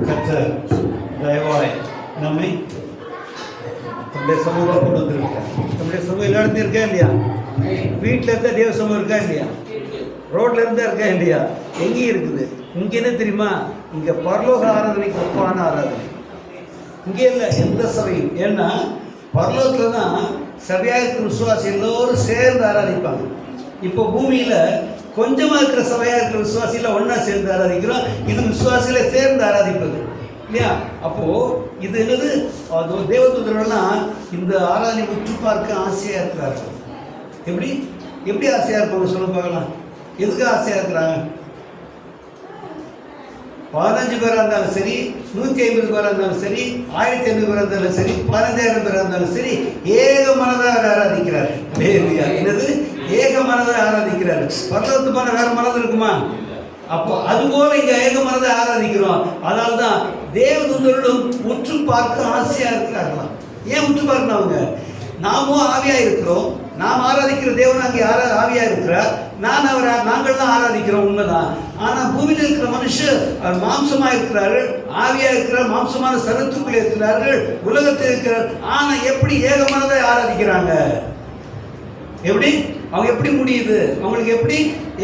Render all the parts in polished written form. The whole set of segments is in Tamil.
கர்த்தர் தயவாய் நம்மை நம்முடைய சமூகத்தில் கொண்டு வந்திருக்கார். நம்முடைய சமூகம் எல்லா இடத்துலையும் இருக்கா இல்லையா? வீட்டில் இருந்தால் தேவ சமூகம் இருக்கா இல்லையா? ரோட்டில் இருந்தால் இருக்கா இல்லையா? எங்கேயும் இருக்குது. இங்கே என்ன தெரியுமா? இங்கே பரலோக ஆராதனைக்கு ஒப்பான ஆராதனை இங்கே இல்லை எந்த சபையும். ஏன்னா பரலோகத்தில் தான் சபையாக இருக்கிற விசுவாசி எல்லோரும் சேர்ந்து ஆராதிப்பாங்க. இப்போ பூமியில் கொஞ்சமாக இருக்கிற சபையாக இருக்கிற விசுவாசியில் ஒன்றா சேர்ந்து ஆராதிக்கிறோம். இது விசுவாசியில சேர்ந்து ஆராதிப்பது இல்லையா? அப்போது இது என்னது? அது தேவதூதர்கள்லாம் இந்த ஆராதனை உற்று பார்க்க ஆசையாக இருக்கிறார்கள். எப்படி எப்படி ஆசையாக இருப்பாங்க சொல்ல பார்க்கலாம். எதுக்கு ஆசையாக இருக்கிறாங்க? 15 பேராக இருந்தாலும் சரி, 150 பேராக இருந்தாலும் சரி, 1500 பேராக இருந்தாலும் சரி, 15000 பேராக இருந்தாலும் சரி, ஏக மனதாக ஆராதிக்கிறார். என்னது? ஏக மனதாக ஆராதிக்கிறார். பரலோகத்துமான வேற மனது இருக்குமா? அப்போ அதுபோல இங்க ஏக மனதை ஆராதிக்கிறோம். அதனால தான் தேவதூதர்களும் உற்று பார்க்க ஆசையா இருக்கிறார்களாம். ஏன் உற்று பார்க்கணும்? அவங்க நாமும் ஆவியா இருக்கிறோம். நாம் ஆராதிக்கிற தேவன் அங்கே ஆவியா இருக்கிறார். நாங்கள் தான் ஆராதிக்கிறோம், உண்மைதான். ஆனால் பூமியில் இருக்கிற மனுஷர் அவர் மாம்சமாக இருக்கிறார்கள், ஆவியா இருக்கிறார், மாம்சமான சரத்துக்குள்ளே இருக்கிறார்கள், உலகத்தில் இருக்கிறார். ஆனால் எப்படி ஏக மனதை ஆராதிக்கிறாங்க? எப்படி? அவங்க எப்படி முடியுது? அவங்களுக்கு எப்படி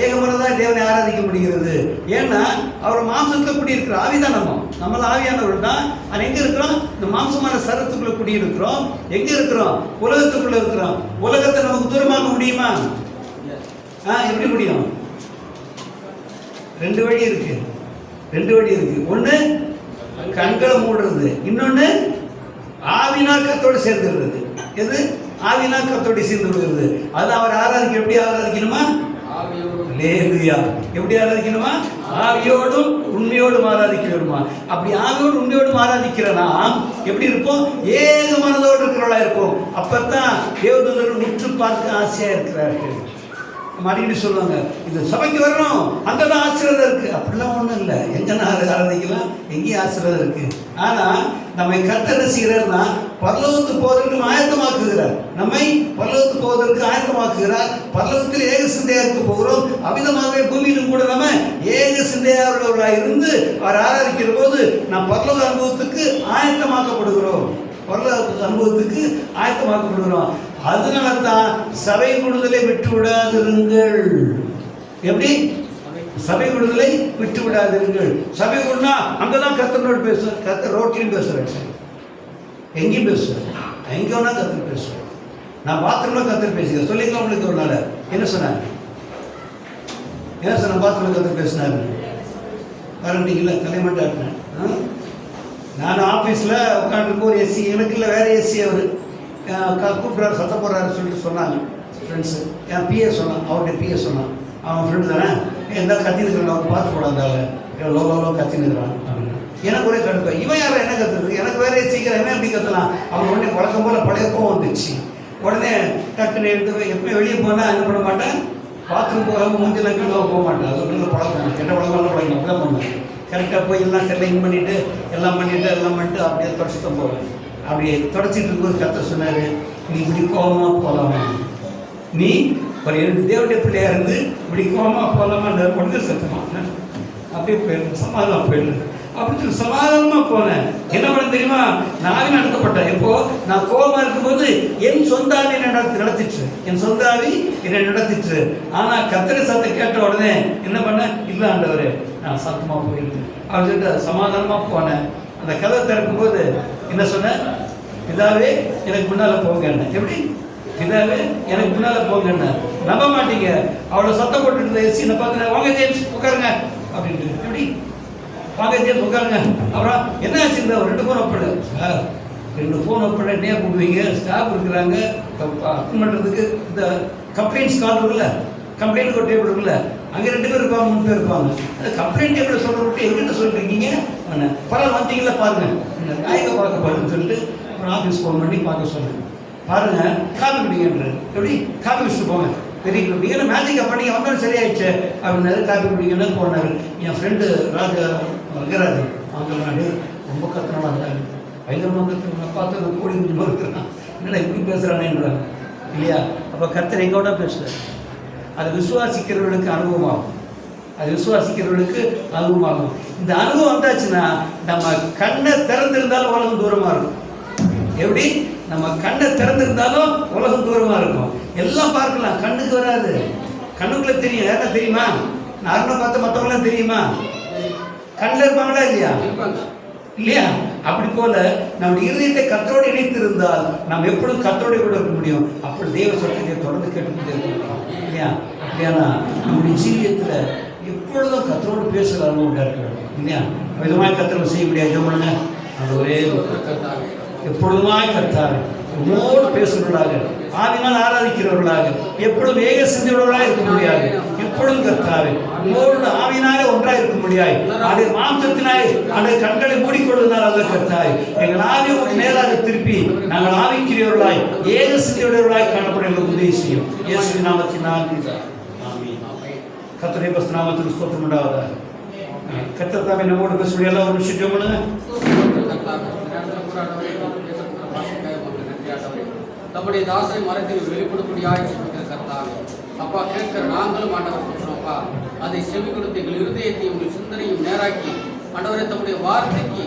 ஏகமனதாக தேவனை ஆராதிக்க முடிகிறது? ஏன்னா அவர் மாம்சத்தில் குடியிருக்கிற ஆவிதான். நம்மள ஆவியானவர்கள் தான். அது எங்கே இருக்கிறோம்? இந்த மாம்சமான சரத்துக்குள்ளே குடியிருக்கிறோம். எங்கே இருக்கிறோம்? உலகத்துக்குள்ளே இருக்கிறோம். உலகத்தை நமக்கு தூரமாக்க முடியுமா? எப்படி முடியும்? ரெண்டு வழி இருக்கு. ஒன்று கண்களை மூடுறது, இன்னொன்று ஆவினாக்கத்தோடு சேர்ந்துடுறது. எது? ஆவினாக்கத்தோடு சேர்ந்து விடுகிறது. அது அவர் ஆராதிக்க எப்படி ஆராதிக்கணுமா? எப்படி ஆராதிக்கணுமா? ஆவியோடும் உண்மையோடும் ஆராதிக்க வேணுமா? அப்படி ஆவியோடு உண்மையோடும் ஆராதிக்கிறனா எப்படி இருப்போம்? ஏக மனதோடு இருக்கிறவளா இருப்போம். அப்பத்தான் தேவதூதர்கள் உற்று பார்க்க ஆசையா இருக்கிறார்கள். மறுபடியும் சொல்லுவாங்க, இது சபைக்கு வரணும், அங்கதான் ஆசீர்வாதம் இருக்கு. அப்படிலாம் ஒன்றும் இல்லை. எங்கன்னா ஆராதிக்கலாம், எங்கேயும் ஆசீர்வாதம் இருக்கு. ஆனா நம்மை கர்த்தர் செய்கிறார்னா பரலோகத்துக்கு போவதற்கு ஆயத்தமாக்குகிறார். நம்மை பரலோகத்துக்கு போவதற்கு ஆயத்தமாக்குகிறார். பரலோகத்தில் ஏக சிந்தையா இருக்க போகிறோம். அமிதமாகவே பூமியிலும் கூட நம்ம ஏக சிந்தையாளர்களாக இருந்து அவர் ஆராதிக்கிற போது நாம் பரலோக அனுபவத்துக்கு ஆயத்தமாக்கப்படுகிறோம். அதனால தான் சபை விடுதலை விட்டு விடாதிருங்கள். எப்படி? சபை விடுதலை விட்டு விடாதிருங்கள். சபை விடுனா அங்கதான் கர்த்தரோடு பேசுவேன். கர்த்தர் ரோட்லையும் பேசுறேன், எங்கேயும் பேசுவேன், எங்க வேணா கர்த்தர் பேசுவேன். நான் பாத்ரூம்ல கர்த்தர் பேசுகிறேன். சொல்லிக்கலாம் உங்களுக்கு ஒரு நாள் என்ன சொன்னாங்க? பாத்ரூம்ல கர்த்தர் பேசினாரு. கரண்டிங்களா தலைமட்டாட்டினேன். நான் ஆஃபீஸில் உட்காந்துருக்கு. ஒரு எஸ்சி, எனக்கு இல்லை வேறு எஸ்சி. அவர் கூப்பிட்றாரு, சத்தம் போடுறாரு சொல்லிட்டு சொன்னாங்க ஃப்ரெண்ட்ஸு. என் பிஏ சொன்னான், அவருடைய பிஏ சொன்னான். அவன் ஃப்ரெண்டு தானே, எந்த கத்தினுக்கிறான், அவர் பார்த்து போடாதால லோ கத்தினுக்கிறான் அப்படின்னு. எனக்கு ஒரே கடுப்பா, இவன் யாரும் என்ன கத்துறது? எனக்கு வேற சீக்கிரம் எப்படி கத்தலாம்? அவன் உடனே வழக்கம் போல் பழைய கோவம் வந்துச்சு. உடனே டக்குன்னு எடுத்து எப்பவுமே வெளியே போனால் என்ன பண்ண மாட்டேன், பாத்ரூம் போகாமல் மூஞ்சில் போக மாட்டேன். அது ஒன்றும் பழக்கம், கெட்ட பழக்கம் பழக்கம் அப்படி தான் பண்ணுவேன். கரெக்டாக போய் எல்லாம் செல்லிங் பண்ணிவிட்டு எல்லாம் பண்ணிட்டு அப்படியே தொடச்சி தான் போவேன். அப்படியே தொடச்சிட்டு இருக்கும்போது கர்த்தர் சொன்னார், நீ இப்படி கோபமாக போகலாமா? நீ ஒரு 2 தேவடைய பிள்ளையா இருந்து இப்படி கோபமாக போகலாமா? கொண்டு சத்தமாக அப்படியே போயிடுது, சமாதானம் போயிடுது. அப்படின்னு சொல்லி சமாதானமாக போனேன். என்ன பண்ண தெரியுமா? நான் நடத்தப்பட்டேன். எப்போ நான் கோபமாக இருக்கும்போது என் சொந்த ஆவி நடத்திட்டு, என் சொந்த ஆவி என்னை நடத்திட்டு. ஆனால் கர்த்தரை சத்தம் கேட்ட உடனே என்ன பண்ண? இல்லை ஆண்டவரே, நான் சத்தமாக போயிருக்கேன் அப்படின்னு சொல்லிட்டு சமாதானமாக போனேன். அந்த கதை திறக்கும்போது என்ன சொன்னேன்? பிதாவே எனக்கு முன்னால் போங்கண்ண. எப்படி? பிதாவே எனக்கு முன்னால் போங்கண்ண. நம்ப மாட்டீங்க, அவ்வளோ சத்தம் போட்டுட்டு எஸ்சினை பார்த்து, வாங்க ஜேம்ஸ் உட்காருங்க அப்படின்ட்டு. எப்படி? வாங்க ஜேம்ஸ் உட்காருங்க. அப்புறம் என்ன ஆச்சு? இந்த 2 ஃபோன் ஒப்பட சார், 2 ஃபோன் ஒப்பட நேர் போடுவீங்க, ஸ்டாஃப் இருக்கிறாங்க அட்டன் பண்ணுறதுக்கு. இந்த கம்ப்ளைண்ட்ஸ் கால் இருக்குல்ல, கம்ப்ளைண்ட் ஒரு டேபிள் இருக்குல்ல, அங்கே 2 பேர் இருப்பாங்க, 3 பேர் இருப்பாங்க. அந்த கம்ப்ளைண்ட் டேபிள் சொல்கிற விட்டு எங்கிட்ட சொல்லிருக்கீங்க? பரவாயில்ல வந்தீங்களா பாருங்க, நாயக பார்க்க பாருன்னு சொல்லிட்டு ஒரு ஆஃபீஸ் ஃபோன் பண்ணி பார்க்க சொன்னேன். பாருங்க காப்பி குடிங்கன்ற. எப்படி? காப்பி குடிச்சுட்டு போங்க. Very good. ஏன்னா மேஜிக்கை பண்ணி வந்தாலும் சரியாயிடுச்சு அப்படின்னாரு. காப்பி குடிங்கன்னு போனார். என் ஃப்ரெண்டு ரங்கராஜ் அவங்க ரொம்ப கத்துனாலும் இருந்தாங்க. பயங்கரமாக கத்துறாங்க. பார்த்து அந்த கோடி கொஞ்சமாக இருக்கிறான். என்னடா இப்படி பேசுகிறானேன்றாங்க இல்லையா? அப்போ கர்த்தர் எங்கோட பேசுகிறார். அது விசுவாசிக்கிறவர்களுக்கு அனுபவமாகும். அது விசுவாசிக்கிறவர்களுக்கு அனுபவமாகும். இந்த அனுபவம் வந்தாச்சுன்னா நம்ம கண்ணை திறந்திருந்தாலும் உலகம் தூரமா இருக்கும். எப்படி? நம்ம கண்ணை திறந்திருந்தாலும் உலகம் தூரமா இருக்கும். எல்லாம் பார்க்கலாம், கண்ணுக்கு வராது. கண்ணுக்குள்ள தெரியும். யாரா தெரியுமா? நார்மலா பார்த்து மற்றவங்களாம் தெரியுமா? கண்ணில் இருப்பாங்களா இல்லையா? இல்லையா? அப்படி போல நம்முடைய இருதயத்தை கர்த்தரோடு இணைத்திருந்தால் நாம் எப்பொழுதும் கர்த்தரோடு கூட இருக்க முடியும். அப்படி தேவ சத்தத்தை தொடர்ந்து கேட்டுக்கிட்டே இருக்கணும் இல்லையா? அப்படியானா நம்முடைய ஜீவியத்தில் எப்பொழுதும் கர்த்தரோடு பேசுகிற அனுபவம் உண்டாயிருக்கணும் இல்லையா? விதமாக கர்த்தரை செய்ய முடியாது. பண்ணுங்க, அது ஒரே எப்பொழுதுமாய் கர்த்தார் உம்மோடு பேசுகிறவர்களாக, ஆவினால் ஆராதிக்கிறவர்களாக, எப்பொழுதும் ஏக சிந்தையுள்ளவர்களாக இருக்க முடியாது. எப்பொழுதும் கர்த்தாவே உம்மோடு ஆவியினாலே ஒன்றாக இருக்க முடியாது. அதை மாம்சத்தினாலே அதை கண்களை மூடிக்கொள்வதனால் அல்ல கர்த்தாவே, எங்கள் ஆவியை நேராக திருப்பி நாங்கள் ஆவிக்கிறவர்களாய் ஏக சிந்தையுள்ளவர்களாய் காணப்பட எங்களுக்கு உதவி செய்யும். இயேசுவின் நாமத்தினால் கர்த்தருடைய பரிசுத்த நாமத்துக்கு ஸ்தோத்திரம் உண்டாவதாக. கர்த்தர் தாமே நம்மோடு பேசக்கூடிய எல்லாம் ஒரு விஷயம் பண்ணுங்க. நம்முடைய தாசரை மரத்தில் வெளிப்படும்படியாக சொல்லுகிற கர்த்தாவே, அப்பா கேட்கிற நாங்களும் ஆண்டவர் சொல்றோம்ப்பா, அதை செவி கொடுத்து எங்கள் இருதயத்தையும் உங்கள் சிந்தனையும் நேராக்கி ஆண்டவரை தம்முடைய வார்த்தைக்கு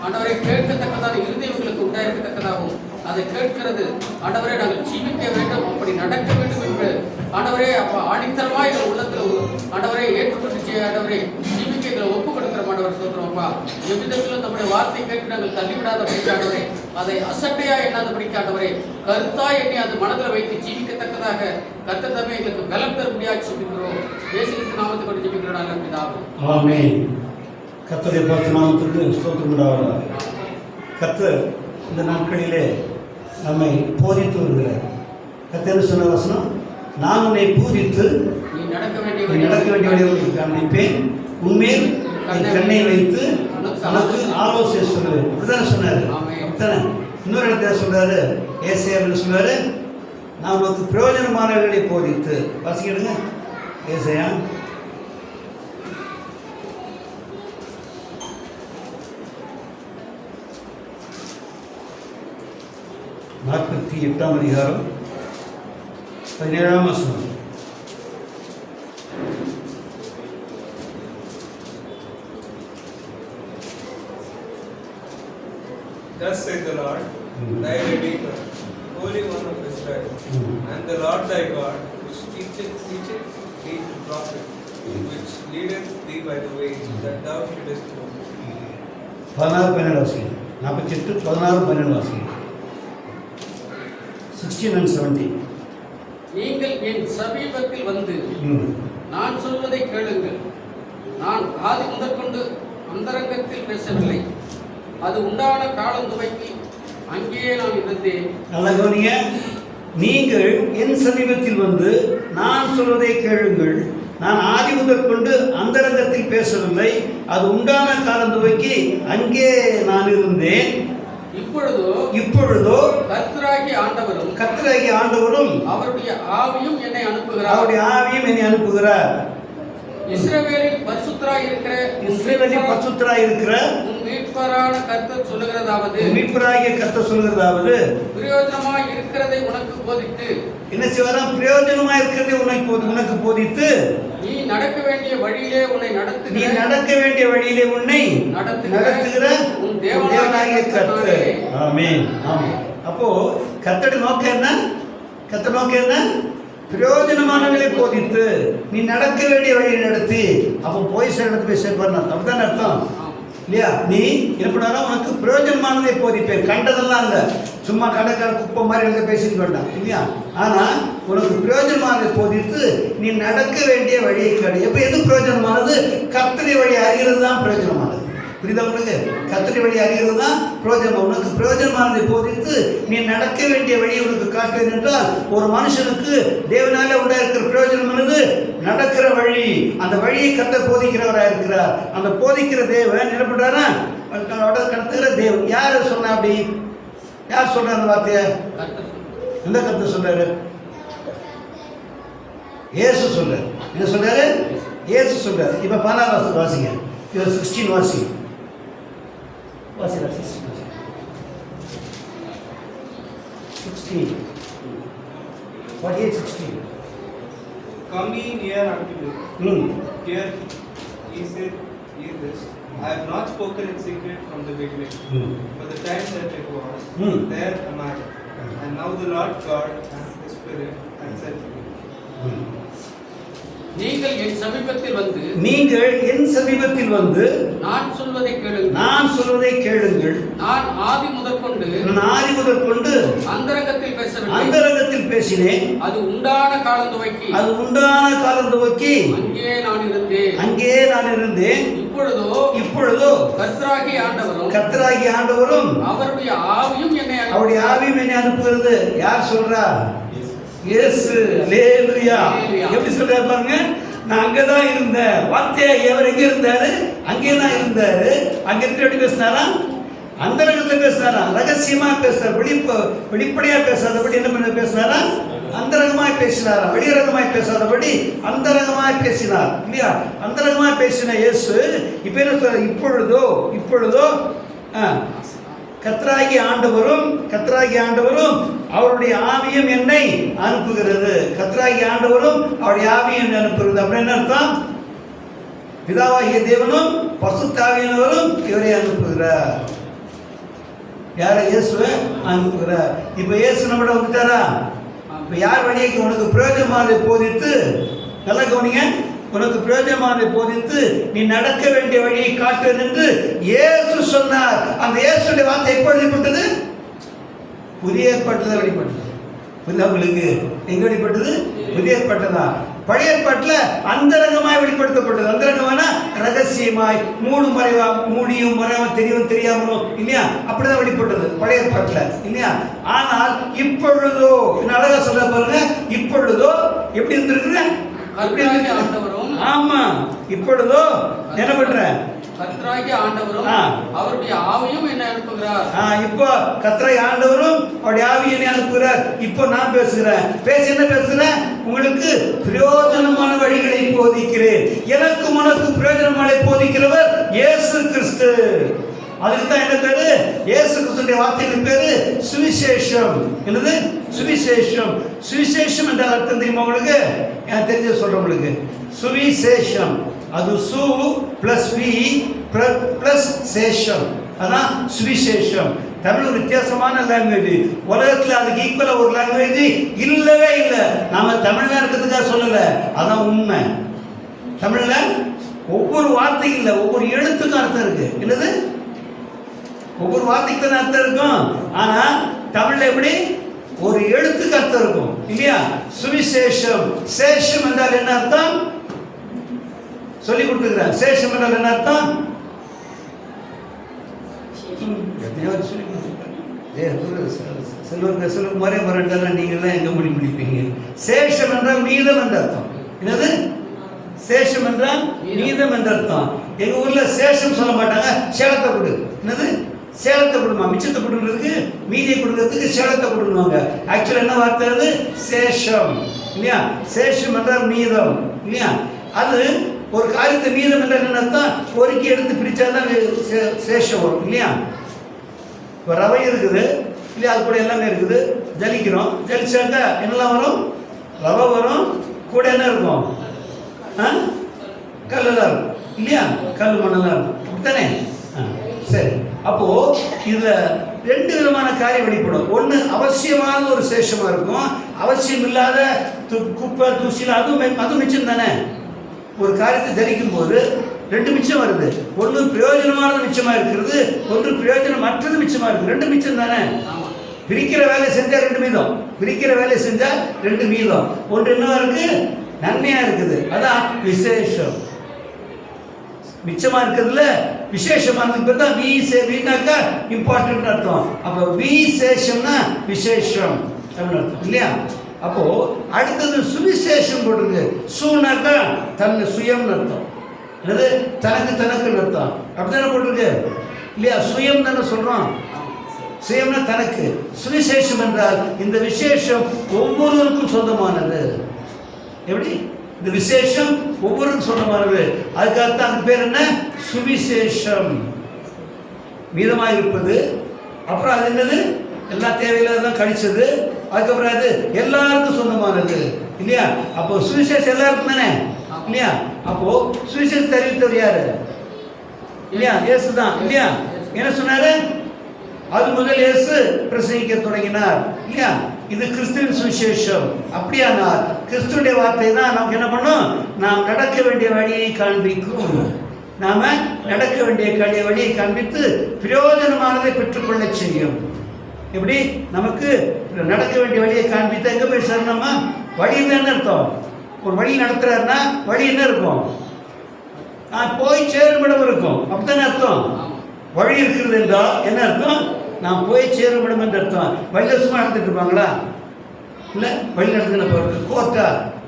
ஆண்டவரை கேட்கத்தக்கதான இருதயங்களுக்கு உண்டாயிருக்கத்தக்கதாகவும் அதை கேட்கிறது ஆண்டவரை நாங்கள் ஜீவிக்க வேண்டும், அப்படி நடக்க வேண்டும் என்று ஆண்டவரே அப்பா ஆணித்தரமாக எங்கள் உள்ளத்தில் ஆண்டவரை ஏற்றுக்கொண்டு ஆண்டவரை ஜீவிக்க எங்களை ஒப்புக் கொடுக்கிற ஆண்டவர் சொல்றோம்ப்பா. எவ்விதத்திலும் நம்முடைய வார்த்தை கேட்டு நாங்கள் தள்ளிவிடாத படிக்காண்டவரே, அதை அசட்டையா எண்ணாத படிக்காண்டவரே, கருத்தா எண்ணி அது மனதில் வைத்து ஜீவிக்கத்தக்கதாக கர்த்தர் தாமே எங்களுக்கு பலம் தரும்படியாக சொல்லிக்கிறோம். இயேசுவின் நாமத்தை கொண்டு ஜெபிக்கிறோம் நல்ல பிதாவே. ஆமென். கர்த்தருடைய பரிசுத்த நாமத்துக்கு ஸ்தோத்திரம் உண்டாவதாக. கர்த்தர் இந்த நாட்களிலே நம்மை போதித்து வருகிறார். கர்த்தர் சொன்ன வசனம், நான் உன்னை போதித்து நீ நடக்க வேண்டிய வழியை காண்பிப்பேன், உன்மேல் கண்ணை வைத்து உனக்கு ஆலோசனை சொல்லுவேன். அப்படித்தானே சொன்னாரு. அப்படித்தானே? இன்னொரு இடத்துல சொல்றாரு, ஏசாயாவில் சொல்றாரு, நான் உனக்கு பிரயோஜனமானவர்களை போதித்து. வாசிக்கிடுங்க ஏசாயா 48ஆம் அதிகாரம் 17ஆம் வசனம். Thus said the Lord, thy Redeemer, Holy One of Israel, and the Lord thy God, which teacheth thee to profit, which leadeth thee by the way that thou shouldest go. 16-17 வாசிங்க. 48 16-17 வாசிங்க. 16 and 17. நீங்கள் என் சமீபத்தில் வந்து நான் சொல்வதை கேளுங்கள். நான் ஆதி முதற்கொண்டு அந்தரங்கத்தில் பேசவில்லை, அது உண்டான காலம் துவக்கி அங்கேயே நான் இருந்தேன். நல்லா கவனிங்க. நீங்கள் என் சமீபத்தில் வந்து நான் சொல்வதை கேளுங்கள், நான் ஆதி முதற்கொண்டு அந்தரங்கத்தில் பேசவில்லை, அது உண்டான காலம் துவக்கி அங்கே நான் இருந்தேன். இப்பொழுதோ கர்த்தராகிய ஆண்டவரும் அவருடைய ஆவியும் என்னை அனுப்புகிறார். இஸ்ரவேலின் பரிசுத்தராய் இருக்கிற உன் மீட்பரான கர்த்தர் சொல்லுகிறதாவது, பிரயோஜனமாய் இருக்கிறதை உனக்கு போதித்து, என்ன செய்வாராம்? பிரயோஜனமாய் இருக்கிறதை உனக்கு போதித்து, நீ நடக்க வேண்டிய வழியிலே உன்னை நடத்துகிற உன் தேவனாகிய கர்த்தர். ஆமென். ஆமென். அப்போ கர்த்தருடைய நோக்கம் என்ன? கர்த்தர் நோக்கம் என்ன? பிரயோஜனமானவர்களை போதித்து நீ நடக்க வேண்டிய வழியை நடத்தி, அப்போ போய் சேர்ந்து போய் சேர்ப்பார். அப்படிதான் அர்த்தம் இல்லையா? நீ எப்படினா உனக்கு பிரயோஜனமானதை போதிப்பேன். கண்டதெல்லாம் இல்லை, சும்மா கடற்கரை குப்பை மாதிரி எழுத பேசிட்டு வேண்டாம் இல்லையா? ஆனால் உனக்கு பிரயோஜனமானதை போதித்து நீ நடக்க வேண்டிய வழியை கேடு. எப்போ எது பிரயோஜனமானது? கர்த்தருடைய வழி அறிகிறது தான் பிரயோஜனமானது. புரியுதா உங்களுக்கு? கர்த்தருடைய வழி அறிகிறது தான் பிரயோஜனம். உனக்கு பிரயோஜனமானதை போதித்து நீ நடக்க வேண்டிய வழியை உனக்கு காட்டுவேன் என்றால், ஒரு மனுஷனுக்கு தேவனாலே உண்டாயிருக்கிற பிரயோஜனமானது நடக்கிற வழி. அந்த வழியை கர்த்தர் போதிக்கிறவராக இருக்கிறார். அந்த போதிக்கிற தேவன் என்ன பண்றாரா? கடத்துகிற தேவன். யார் சொன்னா? அப்படி யார் சொல்ற அந்த வார்த்தையை? எந்த கர்த்தர் சொல்றாரு? இயேசு சொல்றாரு. என்ன சொல்றாரு? இயேசு சொல்றாரு. இப்ப 14 வாசிங்க. 16 வாசிங்க. 16. 48:16. Come ye near unto me. Here he said, ye this, I have not spoken in secret from the beginning. For the time that it was, there am I. And now the Lord God and His Spirit has sent me. நீங்கள் என் சமீபத்தில் வந்து நீங்கள் என் சமீபத்தில் வந்து நான் சொல்வதை கேளுங்கள். நான் சொல்வதை கேளுங்கள். நான் ஆதி முதற்கொண்டு அந்தரங்கத்தில் பேசவில்லை. அந்தரங்கத்தில் பேசினேன். அது உண்டான காலம் துவக்கி அங்கே நான் இருந்தேன். இப்பொழுதோ கர்த்தராகிய ஆண்டவரும் அவருடைய ஆவியும் என்னை அனுப்புகிறது. யார் சொல்றா? இயேசு. அல்லேலூயா. எப்படி சொல்றாரு பாருங்க. நான் அங்கதான் இருந்தேன். வார்த்தையா அவர் எங்க இருந்தாரு? அங்கே தான் இருந்தாரு. அங்க இருந்து எப்படி பேசினாரா? அந்தரங்கத்தில் பேசினாரா? ரகசியமா பேசுறாரு. வெளிப்படையா பேசாதபடி என்ன பண்ண பேசினாரா? அந்தரங்கமாய் பேசினாரா? வெளிரங்கமாய் பேசாதபடி அந்தரங்கமாய் பேசினார். இல்லையா? அந்தரங்கமாய் பேசின இயேசு இப்ப என்ன சொல்ற? இப்பொழுதோ கர்த்தராகிய ஆண்டவரும் அவருடைய ஆவியும் என்னை அனுப்புகிறது. கர்த்தராகிய ஆண்டவரும் அவருடைய ஆவியும் என்னை அனுப்புகிறது. அப்படி என்ன அர்த்தம்? பிதாவாகிய தேவனும் பரிசுத்த ஆவியானவரும் இவரை அனுப்புகிறார். யார? இயேசுவை அனுப்புகிறார். இப்ப இயேசு நம்மள வந்துட்டாரா? இப்ப யார் வழியை உனக்கு பிரயோஜனமானதை போதித்து, நல்லா கவனிங்க, உனக்கு பிரயோஜனமானதை போதித்து நீ நடக்க வேண்டிய வழியை காட்டுவேன் என்று இயேசு சொன்னார். அந்த இயேசுடைய வார்த்தை எப்போ வெளிப்பட்டது? புதிய ஏற்பாட்டில் வெளிப்பட்டது. உங்களுக்கு எங்க வெளிப்பட்டது? புதிய ஏற்பாட்டுதான். பழைய ஏற்பாட்டில் அந்தரங்கமாய் வெளிப்படுத்தப்பட்டது. அந்தரங்கமான ரகசியமாய் மூடியும் மறைவா தெரியாமலும் இல்லையா? அப்படிதான் வெளிப்பட்டது பழைய ஏற்பாட்டில் இல்லையா? ஆனால் இப்பொழுதோ என்ன அழகா சொல்ல பாருங்க. இப்பொழுதோ எப்படி இருந்திருக்குற? ஆமா. இப்பொழுதோ என்ன பண்ற? கர்த்தராகிய ஆண்டவரும் அவருடைய ஆவியும் என்னை அனுப்புகிறார். இப்போ கர்த்தராகிய ஆண்டவரும் அவருடைய ஆவியை என்னை அனுப்புகிறார். இப்போ நான் பேசுகிறேன். என்ன பேசுகிறேன்? உங்களுக்கு பிரயோஜனமான வழிகளை போதிக்கிறேன். எனக்கு உனக்கு பிரயோஜனமான போதிக்கிறவர் இயேசு கிறிஸ்து. அதுக்கு தான் என்ன பேரு? இயேசு கிறிஸ்துடைய வார்த்தைக்கு பேரு சுவிசேஷம். என்னது? சுவிசேஷம். சுவிசேஷம் என்ற அர்த்தம் தெரியுமா உங்களுக்கு? எனக்கு தெரிஞ்ச சொல்றேன் உங்களுக்கு. சுவிசேஷம் அது சு பிளஸ் வி பிளஸ் சேஷம், அதான் சுவிசேஷம். தமிழ் ஒரு வித்தியாசமான லாங்குவேஜ். உலகத்தில் அதுக்கு ஈக்குவலா ஒரு லாங்குவேஜ் இல்லவே இல்லை. நாம தமிழ்ல இருக்கிறதுக்காக சொல்லல, அதான் உண்மை. தமிழ்ல ஒவ்வொரு வார்த்தைக்கு இல்லை, ஒவ்வொரு எழுத்துக்கும் அர்த்தம் இருக்கு. என்னது? ஒவ்வொரு வார்த்தைக்கு தான் அர்த்தம் இருக்கும். ஆனா தமிழ்ல எப்படி? ஒரு எழுத்துக்கு அர்த்தம் இருக்கும் இல்லையா? சுவிசேஷம். சேஷம் என்றால் என்ன அர்த்தம்? சொல்லி கொடுத்துக்கிறேன். சேஷம் என்றால் என்ன அர்த்தம்? சிலருக்கு முறை முரண்டெல்லாம் நீங்கள்லாம் எங்க முடிப்பீங்க. சேஷம் என்றால் மீதம் என்ற அர்த்தம். என்னது? சேஷம் என்றால் மீதம் என்ற அர்த்தம். எங்க ஊர்ல சேஷம் சொல்ல மாட்டாங்க, சேலத்தை கொடு. என்னது? சேலத்தை கொடுமா. மிச்சத்தை கொடுக்கிறதுக்கு, மீதியை கொடுக்கறதுக்கு சேலத்தை கொடுக்குவாங்க. ஆக்சுவலா என்ன வார்த்தை? அது சேஷம் இல்லையா? சேஷம் என்றால் மீதம் இல்லையா? அது ஒரு காரியத்தை மீதம் என்ற என்ன அர்த்தம்? பொறுக்கி எடுத்து பிரிச்சாதான் சேஷம் வரும் இல்லையா? இப்போ ரவை இருக்குது இல்லையா? அது கூட எல்லாமே இருக்குது. ஜலிக்கிறோம். ஜலிச்சாக்கா என்னெல்லாம் வரும்? ரவை வரும். கூட என்ன இருக்கும்? கல்லெல்லாம் இருக்கும் இல்லையா? கல் மண்ணெல்லாம் இருக்கும். அப்படித்தானே? சரி. அப்போ இதுல ரெண்டு விதமான காரியம் வெளிப்படும். ஒன்று அவசியமான ஒரு சேஷமா இருக்கும், அவசியம் இல்லாத குப்பை தூசியில் அதுவும் மிச்சம் தானே. ஒரு காரியத்தை ஜலிக்கும் போது ரெண்டு மிச்சம் வருது. ஒன்று பிரயோஜனமானது மிச்சமா இருக்கிறது, ஒன்று பிரயோஜனமற்றது மிச்சமா இருக்கு. ரெண்டு மிச்சம் தானே. பிரிக்கிற வேலை செஞ்சா ரெண்டு மீதம், பிரிக்கிற வேலை செஞ்சா ரெண்டு மீதம். ஒன்று என்ன இருக்கு? நன்மையா இருக்குது, அதான் விசேஷம். மிச்சமா இருக்கிறதுல விசேஷமானதுக்கு பேர் தான் வீணாக்கா இம்பார்ட்டன்ட் அர்த்தம். அப்போ விசேஷம்னா விசேஷம் அப்படின்னு அர்த்தம் இல்லையா? அப்போ அடுத்தது சுவிசேஷம் போடுறது. சுனாக்கா தன்னை சுயம்னு அர்த்தம். என்னது? தனக்குன்னு அர்த்தம். அப்படித்தானே போட்டிருக்கு இல்லையா? சுயம் தானே சொல்றோம். சுயம்னா தனக்கு. சுவிசேஷம் என்றால் இந்த விசேஷம் ஒவ்வொருவருக்கும் சொந்தமானது. எப்படி? இந்த விசேஷம் ஒவ்வொருக்கும் சொந்தமானது. அதுக்காகத்தான் அந்த பேர் என்ன? சுவிசேஷம். மீதமாக இருப்பது. அப்புறம் அது என்னது? எல்லா தேவையில்லாதான் கழிச்சது. அதுக்கப்புறம் அது எல்லாருக்கும் சொந்தமானது இல்லையா? அப்போ சுவிசேஷம் எல்லாருக்கும் தானே இல்லையா? அப்போ சுவிசேஷத்தை அறிவித்தவர் யாரு? இல்லையா? இயேசு தான் இல்லையா? என்ன சொன்னாரு? அது முதல் இயேசு பிரசங்கிக்க தொடங்கினார் இல்லையா? இது கிறிஸ்துவின் சுவிசேஷம். அப்படியானால் கிறிஸ்துடைய வார்த்தை தான் நமக்கு என்ன பண்ணும்? நாம் நடக்க வேண்டிய வழியை காண்பிக்கும். நாம நடக்க வேண்டிய வழியை காண்பித்து பிரயோஜனமானதை பெற்றுக்கொள்ள செய்யும். எப்படி? நமக்கு நடக்க வேண்டிய வழியை காண்பித்து எங்க போய் சேரணுமா? வழி என்ன அர்த்தம்? ஒரு வழி நடத்துறாருன்னா வழி என்ன இருக்கும்? போய் சேரும் இடம் இருக்கும். அப்படித்தானே அர்த்தம்? வழி இருக்கிறது என்றால் என்ன அர்த்தம்? நான் போய் சேரும் இடம் என்று அர்த்தம். வழியில் சும்மா நடந்துட்டு இருப்பாங்களா? இல்லை, வழி நடத்துக்கு கோர்ட்டா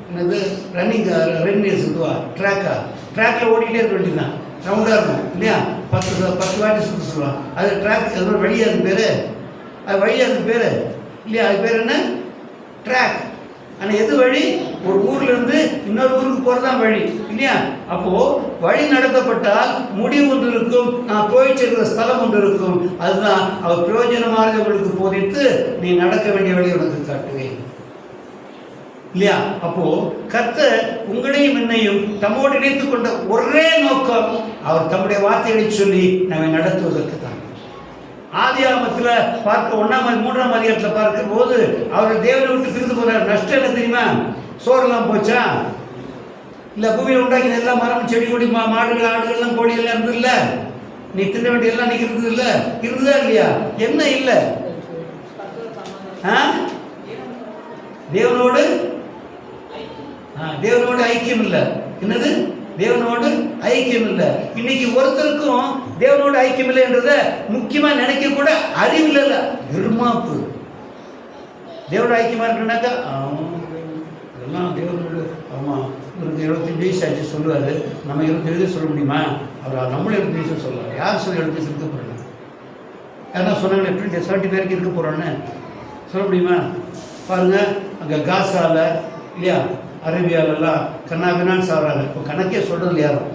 என்னது ரன்னிங் சுற்றுவா ட்ராக்கில் ஓடிக்கிட்டே இருக்க வேண்டியதுதான். ரவுண்டாக இருக்கும் இல்லையா? 10 வாட்டி சுற்ற சொல்லுவான். அது ட்ராக், அது ஒரு வழி. அது பேர் அது வழி, அது பேர் இல்லையா? அது பேர் என்ன? ட்ராக். ஆனால் எது வழி? ஒரு ஊர்ல இருந்து இன்னொரு ஊருக்கு போறதான் வழி இல்லையா? அப்போ வழி நடத்தப்பட்டால் முடிவு ஒன்று இருக்கும், நான் போய் சேர்க்கிற ஸ்தலம் ஒன்று இருக்கும். அதுதான் அவர் பிரயோஜனமானது உங்களுக்கு போதித்து நீ நடக்க வேண்டிய வழி உனக்கு காட்டுவேன் இல்லையா? அப்போ கர்த்தர் உங்களையும் என்னையும் தம்மோடு இணைத்துக் கொண்ட ஒரே நோக்கம் அவர் தம்முடைய வார்த்தைகளை சொல்லி நம்மை நடத்துவதற்கு தான். ஆதியாகமத்துல பார்க்க 1-3 அதிகாரத்தில் பார்க்கிற போது அவர் தேவனை விட்டு பிரிந்து போறார். நஷ்டம் என்ன தெரியுமா? சோறெல்லாம் போச்சா? இல்ல பூமியை உண்டாக்கின எல்லாம் மரம் செடி கொடி மாடுகள் ஆடுகள்லாம் கோழி எல்லாம் இருந்தது இல்ல? நீ தின்ன வேண்டிய எல்லாம் நீ இருந்தது இல்ல? இருந்ததா இல்லையா? என்ன இல்ல? தேவனோடு ஐக்கியம் இல்லை. என்னது? தேவனோடு ஐக்கியம் இல்லை. இன்னைக்கு ஒருத்தருக்கும் தேவனோடு ஐக்கியம் இல்லை என்றத முக்கியமா நினைக்க கூட அறிவில் இல்லை, இருமாப்பு. தேவனோட ஐக்கியமா இருக்குனாக்கா இதெல்லாம் தேவனோடு. ஆமா, இவருக்கு 75 வயசு ஆச்சு சொல்லுவாரு. நம்ம 27 வயசு சொல்ல முடியுமா? அவர் நம்மளும் 75 வயசு சொல்லலாம். யார் சொல்லி 70 வயசு இருக்க போறாங்க? யாரா சொன்னாங்க 70 பேருக்கு இருக்க போறோன்னு சொல்ல முடியுமா? பாருங்க, அங்க காசால இல்லையா, அரேபியாவிலலாம் கண்ணாபின்னான்னு சாப்பிட்றாங்க. இப்போ கணக்கே சொல்கிறது இல்லை யாரும்.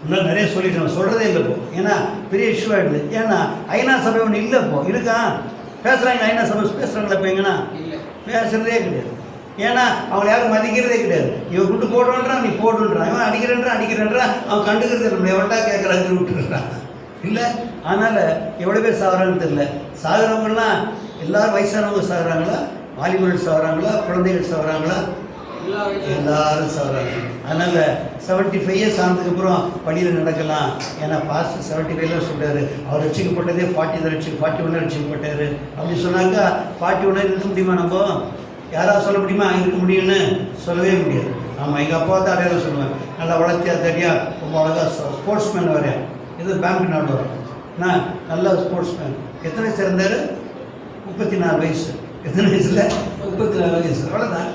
இன்னும் நிறைய சொல்லிட்டு நம்ம சொல்கிறதே இல்லை இப்போ. ஏன்னா பெரிய இஷ்யூ ஆகிடுது. ஏன்னா ஐநா சபை ஒன்று இல்லை இப்போ. இருக்கா? பேசுகிறாங்க ஐநா சபை பேசுகிறாங்களா? இப்போ எங்கன்னா பேசுகிறதே கிடையாது. ஏன்னா அவங்களை யாரும் மதிக்கிறதே கிடையாது. இவன் குண்டு போடுறான், நீ போடுன்றான். இவன் அடிக்கிறேன்றான். அவன் கண்டுக்கிறது நம்ம எவ்வளோ கேட்குறாங்க விட்டுருக்கான் இல்லை. அதனால் எவ்வளோ பேர் சாகுறாங்கன்னு தெரியல. சாகுறவங்கலாம் எல்லாரும் வயசானவங்க சாகுறாங்களா? வாலிபர்கள் சாகுறாங்களா? குழந்தைகள் சாகுறாங்களா? எல்லாரும் சாகுறாங்க. அதனால் 75 இயர்ஸ் ஆனதுக்கப்புறம் படியில் நடக்கலாம். ஏன்னா பாஸ்ட் 75 சொல்கிறாரு. அவர் ரசிக்கப்பட்டதே 41 ரசிக்கப்பட்டார். அப்படி சொன்னாக்கா 41 இருக்க முடியுமா? நம்ம யாராவது சொல்ல முடியுமா? இருக்க முடியும்னு சொல்லவே முடியாது. ஆமாம், எங்கள் அப்பா தான் அடையாளம் சொல்லுவேன். நல்லா வளர்த்தியா தெரியா, ரொம்ப அழகாக ஸ்போர்ட்ஸ் மேன் வரேன். இது பேங்க் நாடு வரும். நான் நல்ல ஸ்போர்ட்ஸ் மேன். எத்தனை வயசு இருந்தார்? 34 வயசு. எத்தனை வயசில்? 34 வயசு. அவ்வளோதான்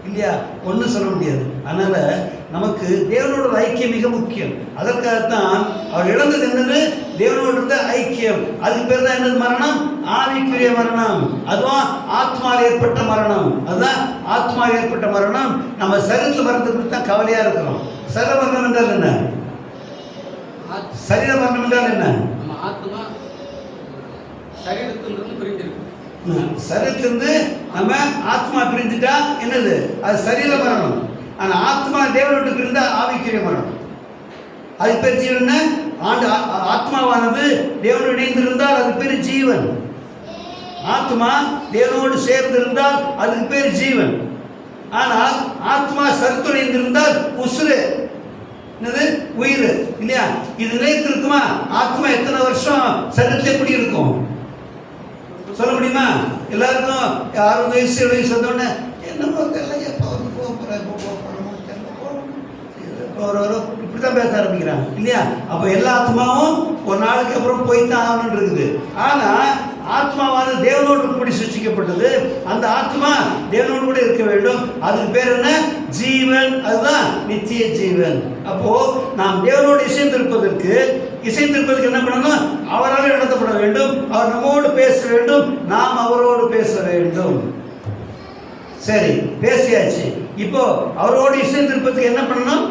இல்லையா? ஒன்றும் சொல்ல முடியாது. அதனால் நமக்கு தேவனோட ஐக்கியம் மிக முக்கியம். அதற்காகத்தான் அவர் இழந்தது என்னது? தேவனோடு இருந்த ஐக்கியம். அதுக்கு பேர் தான் என்னது? மரணம், ஆவிக்குரிய மரணம். அதுதான் ஆத்மாவில் ஏற்பட்ட மரணம். அதுதான் ஆத்மாவில் ஏற்பட்ட மரணம். நம்ம சரீரத்தில் மரணத்தை குறித்து தான் கவலையாக இருக்கிறோம். சரீர மரணம் என்றால் என்ன? சரீர மரணம் என்றால் என்ன? ஆத்மா சரீரத்திலிருந்து பிரிந்திருக்கு. சரீரத்திலிருந்து நம்ம ஆத்மா பிரிந்துட்டா என்னது? அது சரீர மரணம். ஆனால் ஆத்மா தேவனோடு பிரிந்தா ஆவிக்குரிய மரணம். அது பேர் ஜீவன். ஆத்மாவானது தேவனோடு இணைந்திருந்தால் அது பேர் ஜீவன். ஆத்மா தேவனோடு சேர்ந்திருந்தால் அதுக்கு பேர் ஜீவன். ஆனால் ஆத்மா சரீரத்தோடு இணைந்திருந்தால் உசுறு, என்னது? உயிர் இல்லையா? இது நிலைத்திருக்குமா? ஆத்மா எத்தனை வருஷம் சரீரத்தில் எப்படி இருக்கும் சொல்ல முடியுமா? எல்லாருக்கும் 60 வயசு 70 வயசு வந்தோடனே என்னமோ தெரியல, இப்படித்தான் பேச ஆரம்பிக்கிறாங்க இல்லையா? அப்போ எல்லா ஆத்மாவும் ஒரு நாளுக்கு அப்புறம் போய்த்தான் ஆகணும்னு இருக்குது. ஆனால் ஆத்மாவானது தேவனோடு கூடி சிருஷ்டிக்கப்பட்டது. அந்த ஆத்மா தேவனோடு கூட இருக்க வேண்டும். அதுக்கு பேர் என்ன? ஜீவன். அதுதான் நித்திய ஜீவன். அப்போ நாம் தேவனோடு இசைந்திருப்பதற்கு என்ன பண்ணணும்? அவரால் நடத்தப்பட வேண்டும். அவர் நம்மோடு பேச வேண்டும், நாம் அவரோடு பேச வேண்டும். சரி, பேசியாச்சு. இப்போ அவரோடு இசைந்திருப்பதற்கு என்ன பண்ணணும்?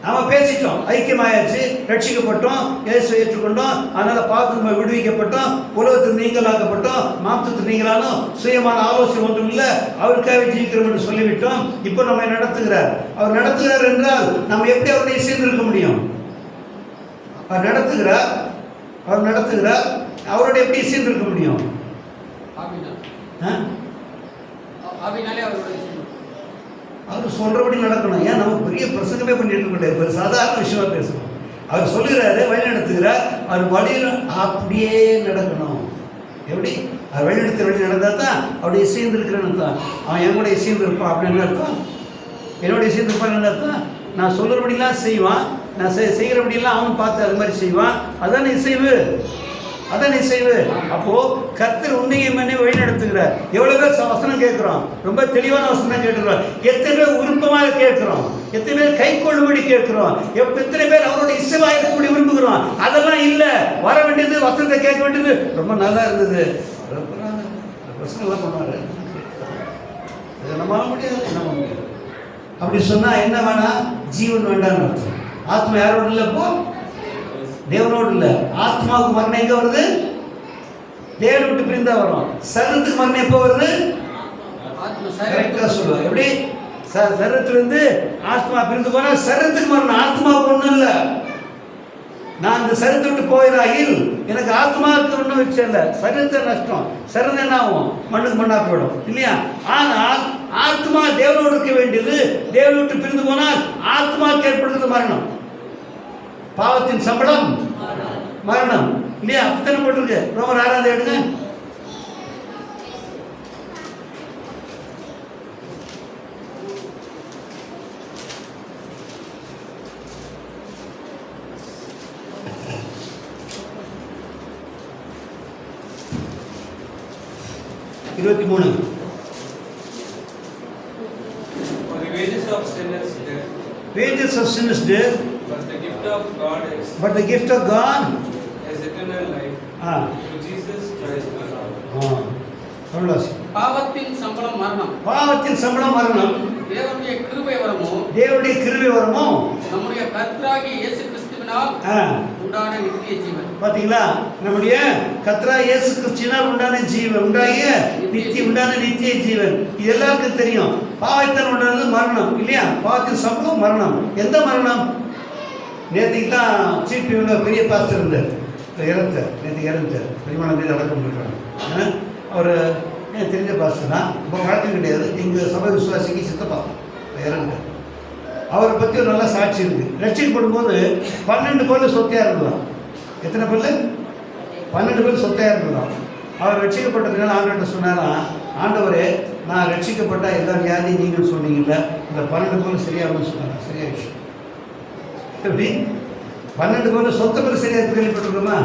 நாம பேசிட்டோம், ஐக்கியமாயாச்சு, ரட்சிக்கப்பட்டோம், இயேசு ஏற்றுக்கொண்டோம். அதனால பாவத்திலிருந்து நம்ம விடுவிக்கப்பட்டோம், உலகத்தில் நீங்களாக்கப்பட்டோம், மாம்சத்தில் நீங்களானோம், சுயமான ஆலோசனை ஒன்றும் இல்லை, அவருக்காக ஜீவிக்கிறோம் என்று சொல்லிவிட்டோம். இப்போ நம்ம நடத்துகிறார். அவர் நடத்துகிறார் என்றால் நம்ம எப்படி அவருடைய சேர்ந்திருக்க முடியும்? அவர் நடத்துகிறார். அவரோட எப்படி இசைந்து இருக்க முடியும்? அவர் சொல்றபடி நடக்கணும். ஏன் நம்ம பெரிய பிரசங்கமே பண்ணிட்டு இருக்க சாதாரண விஷயமா பேசணும். அவர் சொல்லுகிறாரு, வழி நடத்துகிறார், அவர் வழியில் அப்படியே நடக்கணும். எப்படி? அவர் வழி நடந்தால் தான் அவருடைய இசைந்து இருக்கிறன்னு தான். அவன் என் கூட இசைந்து இருப்பான் அப்படின்னு அர்த்தம். என்னோட இசைந்து இருப்பான்னு அர்த்தம். நான் சொல்கிறபடிலாம் செய்வான், நான் செய்கிறபடியெல்லாம் அவன் பார்த்து அது மாதிரி செய்வான். அதான் இசைவு. அப்போ கர்த்தர் உன்னையும் என்னை வழி நடத்துகிறார். எவ்வளவு பேர் வசனம் கேட்கிறோம், ரொம்ப தெளிவான வசனம் கேட்கிறோம். எத்தனை பேர் விருப்பமாக கேட்கிறோம், எத்தனை பேர் கை கொள்ளும்படி கேட்கிறோம், எத்தனை பேர் அவரோட இசைவாக இருக்கபடி விரும்புகிறோம். அதெல்லாம் இல்லை. வர வேண்டியது, வசனத்தை கேட்க வேண்டியது. ரொம்ப நல்லா இருந்தது. பிரச்சனை எல்லாம் பண்ணுவாரு. நம்மளால முடியாது. அப்படி சொன்னா என்ன வேணா? ஜீவன் வேண்டாம்னு அர்த்தம். ஆத்மா யாரோடு இல்லை? இப்போ தேவனோடு இல்லை. ஆத்மாவுக்கு மரணம் எங்க வருது? தேவனை விட்டு பிரிந்தா வரும். சரீரத்துக்கு மரணம் எப்போ வருது? கரெக்டா சொல்லுவாங்க. எப்படி? சரீரத்திலிருந்து ஆத்மா பிரிந்து போனா சரீரத்துக்கு மரணம், ஆத்மாவுக்கு ஒன்றும் இல்லை. நான் இந்த சரீரத்தை விட்டு போயிடாயில் எனக்கு ஆத்மாவுக்கு ஒன்றும் வச்சு இல்லை. சரீரத்தை நஷ்டம். சரீரம் என்ன ஆகும்? மண்ணுக்கு மண்ணா போயிடும் இல்லையா? ஆனால் ஆத்மா தேவனோடு இருக்க வேண்டியது. தேவனை விட்டு பிரிந்து போனால் ஆத்மாவுக்கு ஏற்படுகிறது மரணம். பாவத்தின் சம்பளம் மரணம் இல்லையா? அப்படித்தானே போட்டிருக்கு. ரோமர் 6 எடுங்க. Wages of sin is death. But the gift of God is eternal life. Through Jesus Christ our Lord. பாவத்தின் சம்பளம் மரணம். தேவனுடைய கிருபை வரமோ நம்முடைய கர்த்தராகிய இயேசு கிறிஸ்துவினால் உண்டான நித்திய ஜீவன். பாத்தீங்களா? நம்முடைய கர்த்தராகிய இயேசு கிறிஸ்துவினால் உண்டான ஜீவன், உண்டான நித்திய ஜீவன். இது எல்லாருக்கும் தெரியும். பாவத்தின் உண்டானது மரணம் இல்லையா? பாவத்தின் சம்பளம் மரணம். எந்த மரணம்? நேற்றுக்கு தான் சீஃப் பெரிய பாஸ்டர் இருந்தார். நேற்றுக்கு இறந்தார். 15 அடக்கம் பண்ணிருக்காங்க. அவர் ஏன் தெரிஞ்ச பாஸ்டர் தான். இப்போ வழக்கம் கிடையாது. எங்கள் சபை விசுவாசிக்கு சித்தப்பா இறந்தார். அவரை பற்றி ஒரு நல்ல சாட்சி இருக்குது. ரட்சிக்கப்படும்போது 12 பேர் சொத்தையாக இருந்ததான். எத்தனை பேர்? 12 பேர் சொத்தையாக இருந்ததான். அவர் ரட்சிக்கப்பட்டதுனால ஆண்டவர்கிட்ட சொன்னாராம், ஆண்டவரே நான் ரட்சிக்கப்பட்டால் எல்லா வியாதியும் நீங்கள் சொன்னீங்கல்ல, இந்த 12 பேர் சரியாகும்னு சொன்னாங்க. சரியா விஷயம். எப்படி? 12 பேர் சொத்து பேர் சரியாக கேள்விப்பட்டிருக்கோமா?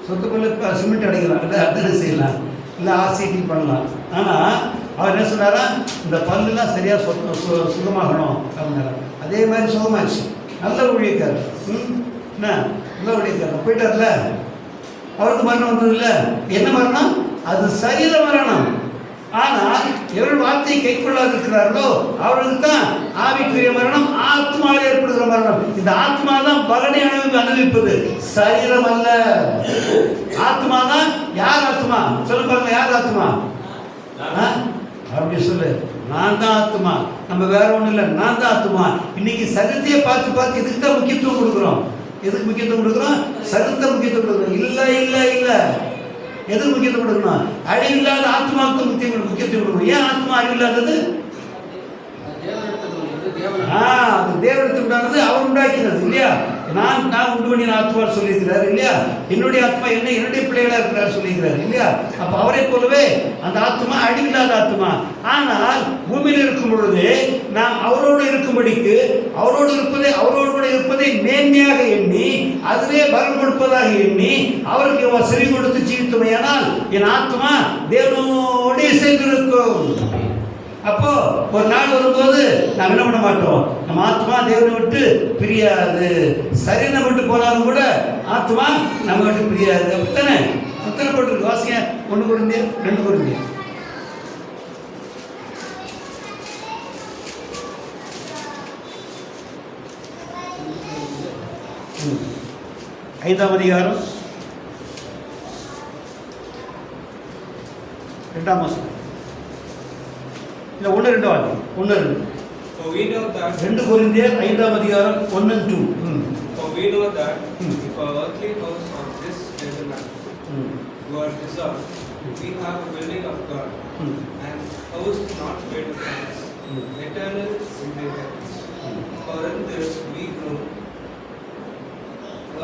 சொத்து பேர் சிமெண்ட் அடைக்கலாம், இல்லை அத்தனை செய்யலாம், இல்லை ஆர்சிடி பண்ணலாம். ஆனால் அவர் என்ன சொன்னாரா? இந்த பல்லுலாம் சரியாக சுகமாகணும் அப்படின்னாரா. அதே மாதிரி சுகமாச்சு. நல்ல ஊழியக்கார். என்ன நல்ல ஊழியக்கார் போயிட்டார்ல. அவருக்கு மரணம் வந்தது இல்லை. என்ன மரணம்? அது சரீர மரணம். ஆனால் எவர்கள் வார்த்தையை கை கொள்ளாது இருக்கிறார்களோ அவர்களுக்கு தான் ஆவிக்குரிய மரணம், ஆத்மாவில் ஏற்படுகிற மரணம். இந்த ஆத்மா தான் பலனை அனுபவிப்பது, சரீரம் அல்ல. ஆத்மா தான். யார் ஆத்மா? சொல்ல பாருங்க, யார் ஆத்மா? அப்படி சொல்லு. நான் தான் ஆத்மா, நம்ம வேற ஒன்றும் இல்லை. நான் தான் ஆத்மா. இன்னைக்கு சரீரத்தையே பார்த்து இதுக்கு தான் முக்கியத்துவம் கொடுக்குறோம். எதுக்கு முக்கியத்துவம் கொடுக்குறோம்? சரீரத்தை முக்கியத்துவம் கொடுக்குறோம். இல்லை எதுக்கு முக்கியத்துவம் கொடுக்கணும்? அழிவில்லாத ஆத்மாவுக்கு முக்கியத்துவம் கொடுக்கணும். ஏன் ஆத்மா அழிவில்லாதது? அது தேவனத்துக்கு உண்டானது, அவர் உண்டாக்கினது இல்லையா? நான் உண்டு பண்ணின ஆத்மா சொல்லியிருக்கிறார் இல்லையா? என்னுடைய ஆத்மா என்னுடைய பிள்ளைகளா இருக்கிறார் சொல்லியிருக்கிறார் இல்லையா? அப்ப அவரை போலவே அந்த ஆத்மா அழிவில்லாத ஆத்மா. ஆனால் பூமியில் இருக்கும் பொழுது நாம் அவரோடு இருக்கும்படிக்கு, அவரோடு கூட இருப்பதை மேன்மையாக எண்ணி, அதுவே பலன் கொடுப்பதாக எண்ணி அவருக்கு செவி கொடுத்து ஜீவித்தமையானால் என் ஆத்மா தேவனோடு சேர்ந்திருக்கும். அப்போ ஒரு நாள் வரும்போது நாம் என்ன பண்ண மாட்டோம்? நம்ம ஆத்மா தேவனை விட்டு பிரியாது. சரீரம் விட்டு போனாலும் கூட ஆத்மா நம்ம விட்டு பிரியாது. அப்படித்தானே? அத்தனை போட்டிருக்கு. வாசிங்க. 1 கொரிந்தியர் 2 கொரிந்தியர் 5ஆம் அதிகாரம் 2ஆம் வசனம். இல்லை 1-2 வாங்க. 1-2. 2 கொரிந்தியர் 5ஆம் அதிகாரம் 1 and 2. For we know that our earthly house on this desert land. You are dissolved. We have a building of God, and house not made of hands, eternal in the heavens. For in this we grow,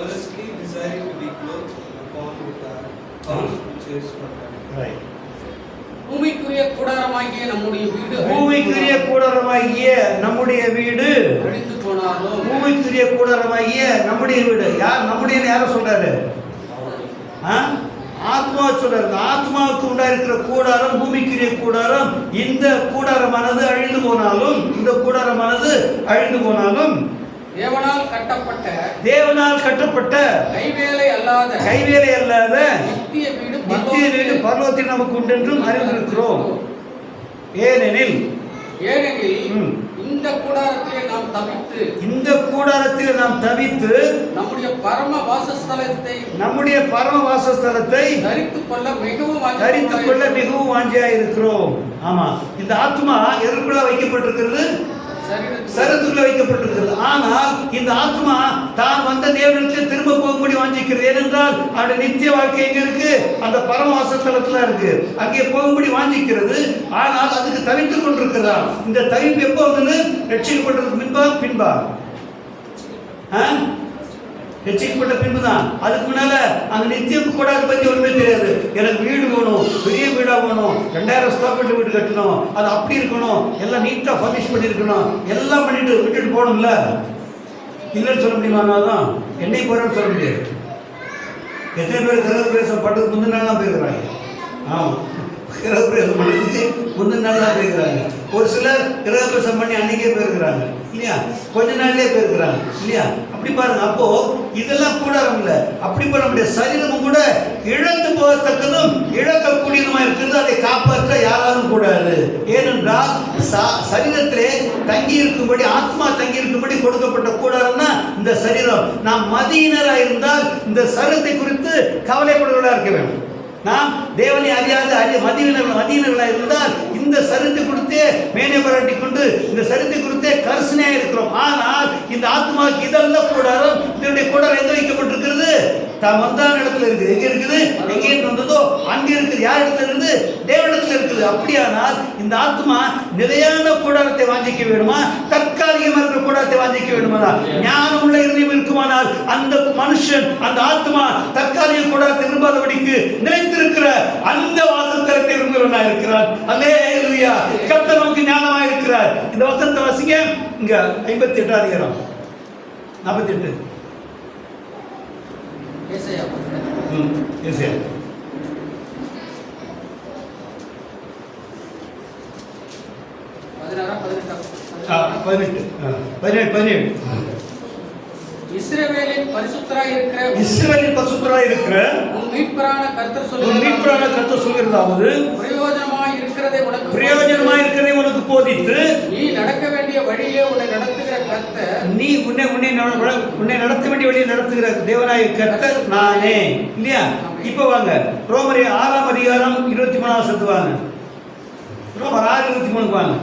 earnestly desiring to be clothed upon with our house which is from heaven. பூமிக்குரிய கூடாரமாகிய நம்முடைய வீடு பூமிக்குரிய கூடாரமாகிய நம்முடைய வீடு அழிந்து போனாலும் பூமிக்குரிய கூடாரமாகிய நம்முடைய வீடு யார் நம்முடைய யார சொல்றாரு? ஆத்மா சொல்றாரு. ஆத்மாவுக்கு உண்டாயிருக்கிற கூடாரம் பூமிக்குரிய கூடாரம். இந்த கூடாரமானது அழிந்து போனாலும் தேவனால் கட்டப்பட்ட கைவேலை அல்லாத நித்திய வீடு பரலோகத்தில் நமக்கு உண்டு என்றும் அறிந்திருக்கிறோம். ஏனெனில் இந்த கூடாரத்திலே நாம் தவித்து நம்முடைய பரம வாசஸ்தலத்தை தரித்துக் கொள்ள மிகவும் வாஞ்சியாக இருக்கிறோம். ஆமா, இந்த ஆத்மா எதற்குள்ள வைக்கப்பட்டிருக்கிறது? சரீரத்துக்குள்ள வைக்கப்பட்டிருக்கிறது. ஆனால் இந்த ஆத்மா தான் வந்த தேவனுக்கு திரும்ப போகும்படி வாஞ்சிக்கிறது. ஏனென்றால் அவருடைய நித்திய வாழ்க்கை எங்க இருக்கு? அந்த பரமவாசஸ்தலத்துல இருக்கு. அங்கே போகும்படி வாஞ்சிக்கிறது. ஆனால் அதுக்கு தவித்துக் கொண்டிருக்கிறதா? இந்த தவிப்பு எப்போ வந்து ரட்சிக்கப்பட்டதுக்கு பின்பா ரட்சிக்கப்பட்ட பின்புதான். அதுக்கு முன்னால அந்த நித்தியம் கூடாத பத்தி ஒண்ணுமே தெரியாது. எனக்கு வீடு வேணும், பெரிய வீடா வேணும், 2000 ஸ்கொயர் ஃபீட் வீடு கட்டணும், அது அப்படி இருக்கணும், எல்லாம் நீட்டா ஃபர்னிஷ் பண்ணிருக்கணும், எல்லாம் பண்ணிட்டு விட்டுட்டு போகணும்ல. இல்லைன்னு சொல்ல முடியுமா? தான் என்னை போறேன்னு சொல்ல முடியாது. எத்தனை பேர் கிரகப்பிரவேசம் பட்டதுக்கு முந்தின நாள் தான் போயிருக்கிறாங்க. ஆமா, கிரகப்பிரவேசம் பண்ணதுக்கு முந்தின நாள் தான் போயிருக்கிறாங்க. ஒரு சிலர் கிரகப்பிரவேசம் பண்ணி அன்னைக்கே போயிருக்கிறாங்க இல்லையா? கொஞ்ச நாள்லயே போயிருக்கிறாங்க இல்லையா? அப்படி பாருங்க. அப்போ இதெல்லாம் கூடாரம் இல்லை. அப்படி நம்முடைய சரீரமும் கூட இழந்து போகத்தக்கதும் இழக்கக்கூடியதுமா இருக்கிறது. அதை காப்பாற்ற யாராலும் கூடாது. ஏனென்றால் சரீரத்திலே தங்கி இருக்கும்படி, ஆத்மா தங்கி இருக்கும்படி கொடுக்கப்பட்ட கூடாரம்னா இந்த சரீரம். நாம் மதியினராக இருந்தால் இந்த சரீரத்தை குறித்து கவலைப்படுவதாக இருக்க வேண்டும். நாம் தேவனை அறியாத மதியினர்களாக இருந்தால் இந்த சரீரத்தை கொடுத்தே மேனே பாராட்டி கொண்டு இந்த சரீரத்தை கொடுத்தே கரிசனையாக இருக்கிறோம். ஆனால் இந்த ஆத்மாவுக்கு இதெல்லாம் கூடாரம். இதனுடைய கூடாரம் எங்க வைக்கப்பட்டிருக்கிறது? தாம் வந்தான இடத்துல இருக்குது. எங்க இருக்குது? எங்கேருந்து வந்ததோ அங்கே இருக்குது. யார் இடத்துல இருந்து? தேவனிடத்துல இருக்குது. அப்படியானால் இந்த ஆத்மா நிலையான கூடாரத்தை வாஞ்சிக்க வேண்டுமா? தற்காலிகமாக இருக்கிற கூடாரத்தை வாஞ்சிக்க வேண்டுமா? ஞானம் உள்ள இருதயம் இருக்குமானால் அந்த மனுஷன், அந்த ஆத்மா தற்காலிக கூடாரத்தை விரும்பாதபடிக்கு நிலைத்திருக்கிற அந்த வாசஸ்தலத்தை விரும்புகிறவனாக இருக்கிறார். அல்லேலூயா! கர்த்தர் நமக்கு ஞானமாக இருக்கிறார். இந்த வசனத்தை வாசிங்க. இங்க 58 அதிகாரம் 48. ஏசாயா 17. இஸ்ரவேலின் பரிசுத்தராய் இருக்கிற உன் மீட்பரான கர்த்தர் சொல்கிறதாவது, பிரயோஜனமாய் இருக்கிறதை உனக்கு போதித்து நீ நடக்க வேண்டிய வழியிலே உன்னை நடத்துகிற கர்த்தர், நீ உன்னை நடத்த வேண்டிய வழியை நடத்துகிற தேவனாய கர்த்தர் நானே. இல்லையா? இப்ப வாங்க ரோமர் 6 அதிகாரம் 23 வாங்க. ரோமர் 6:23 வாங்க.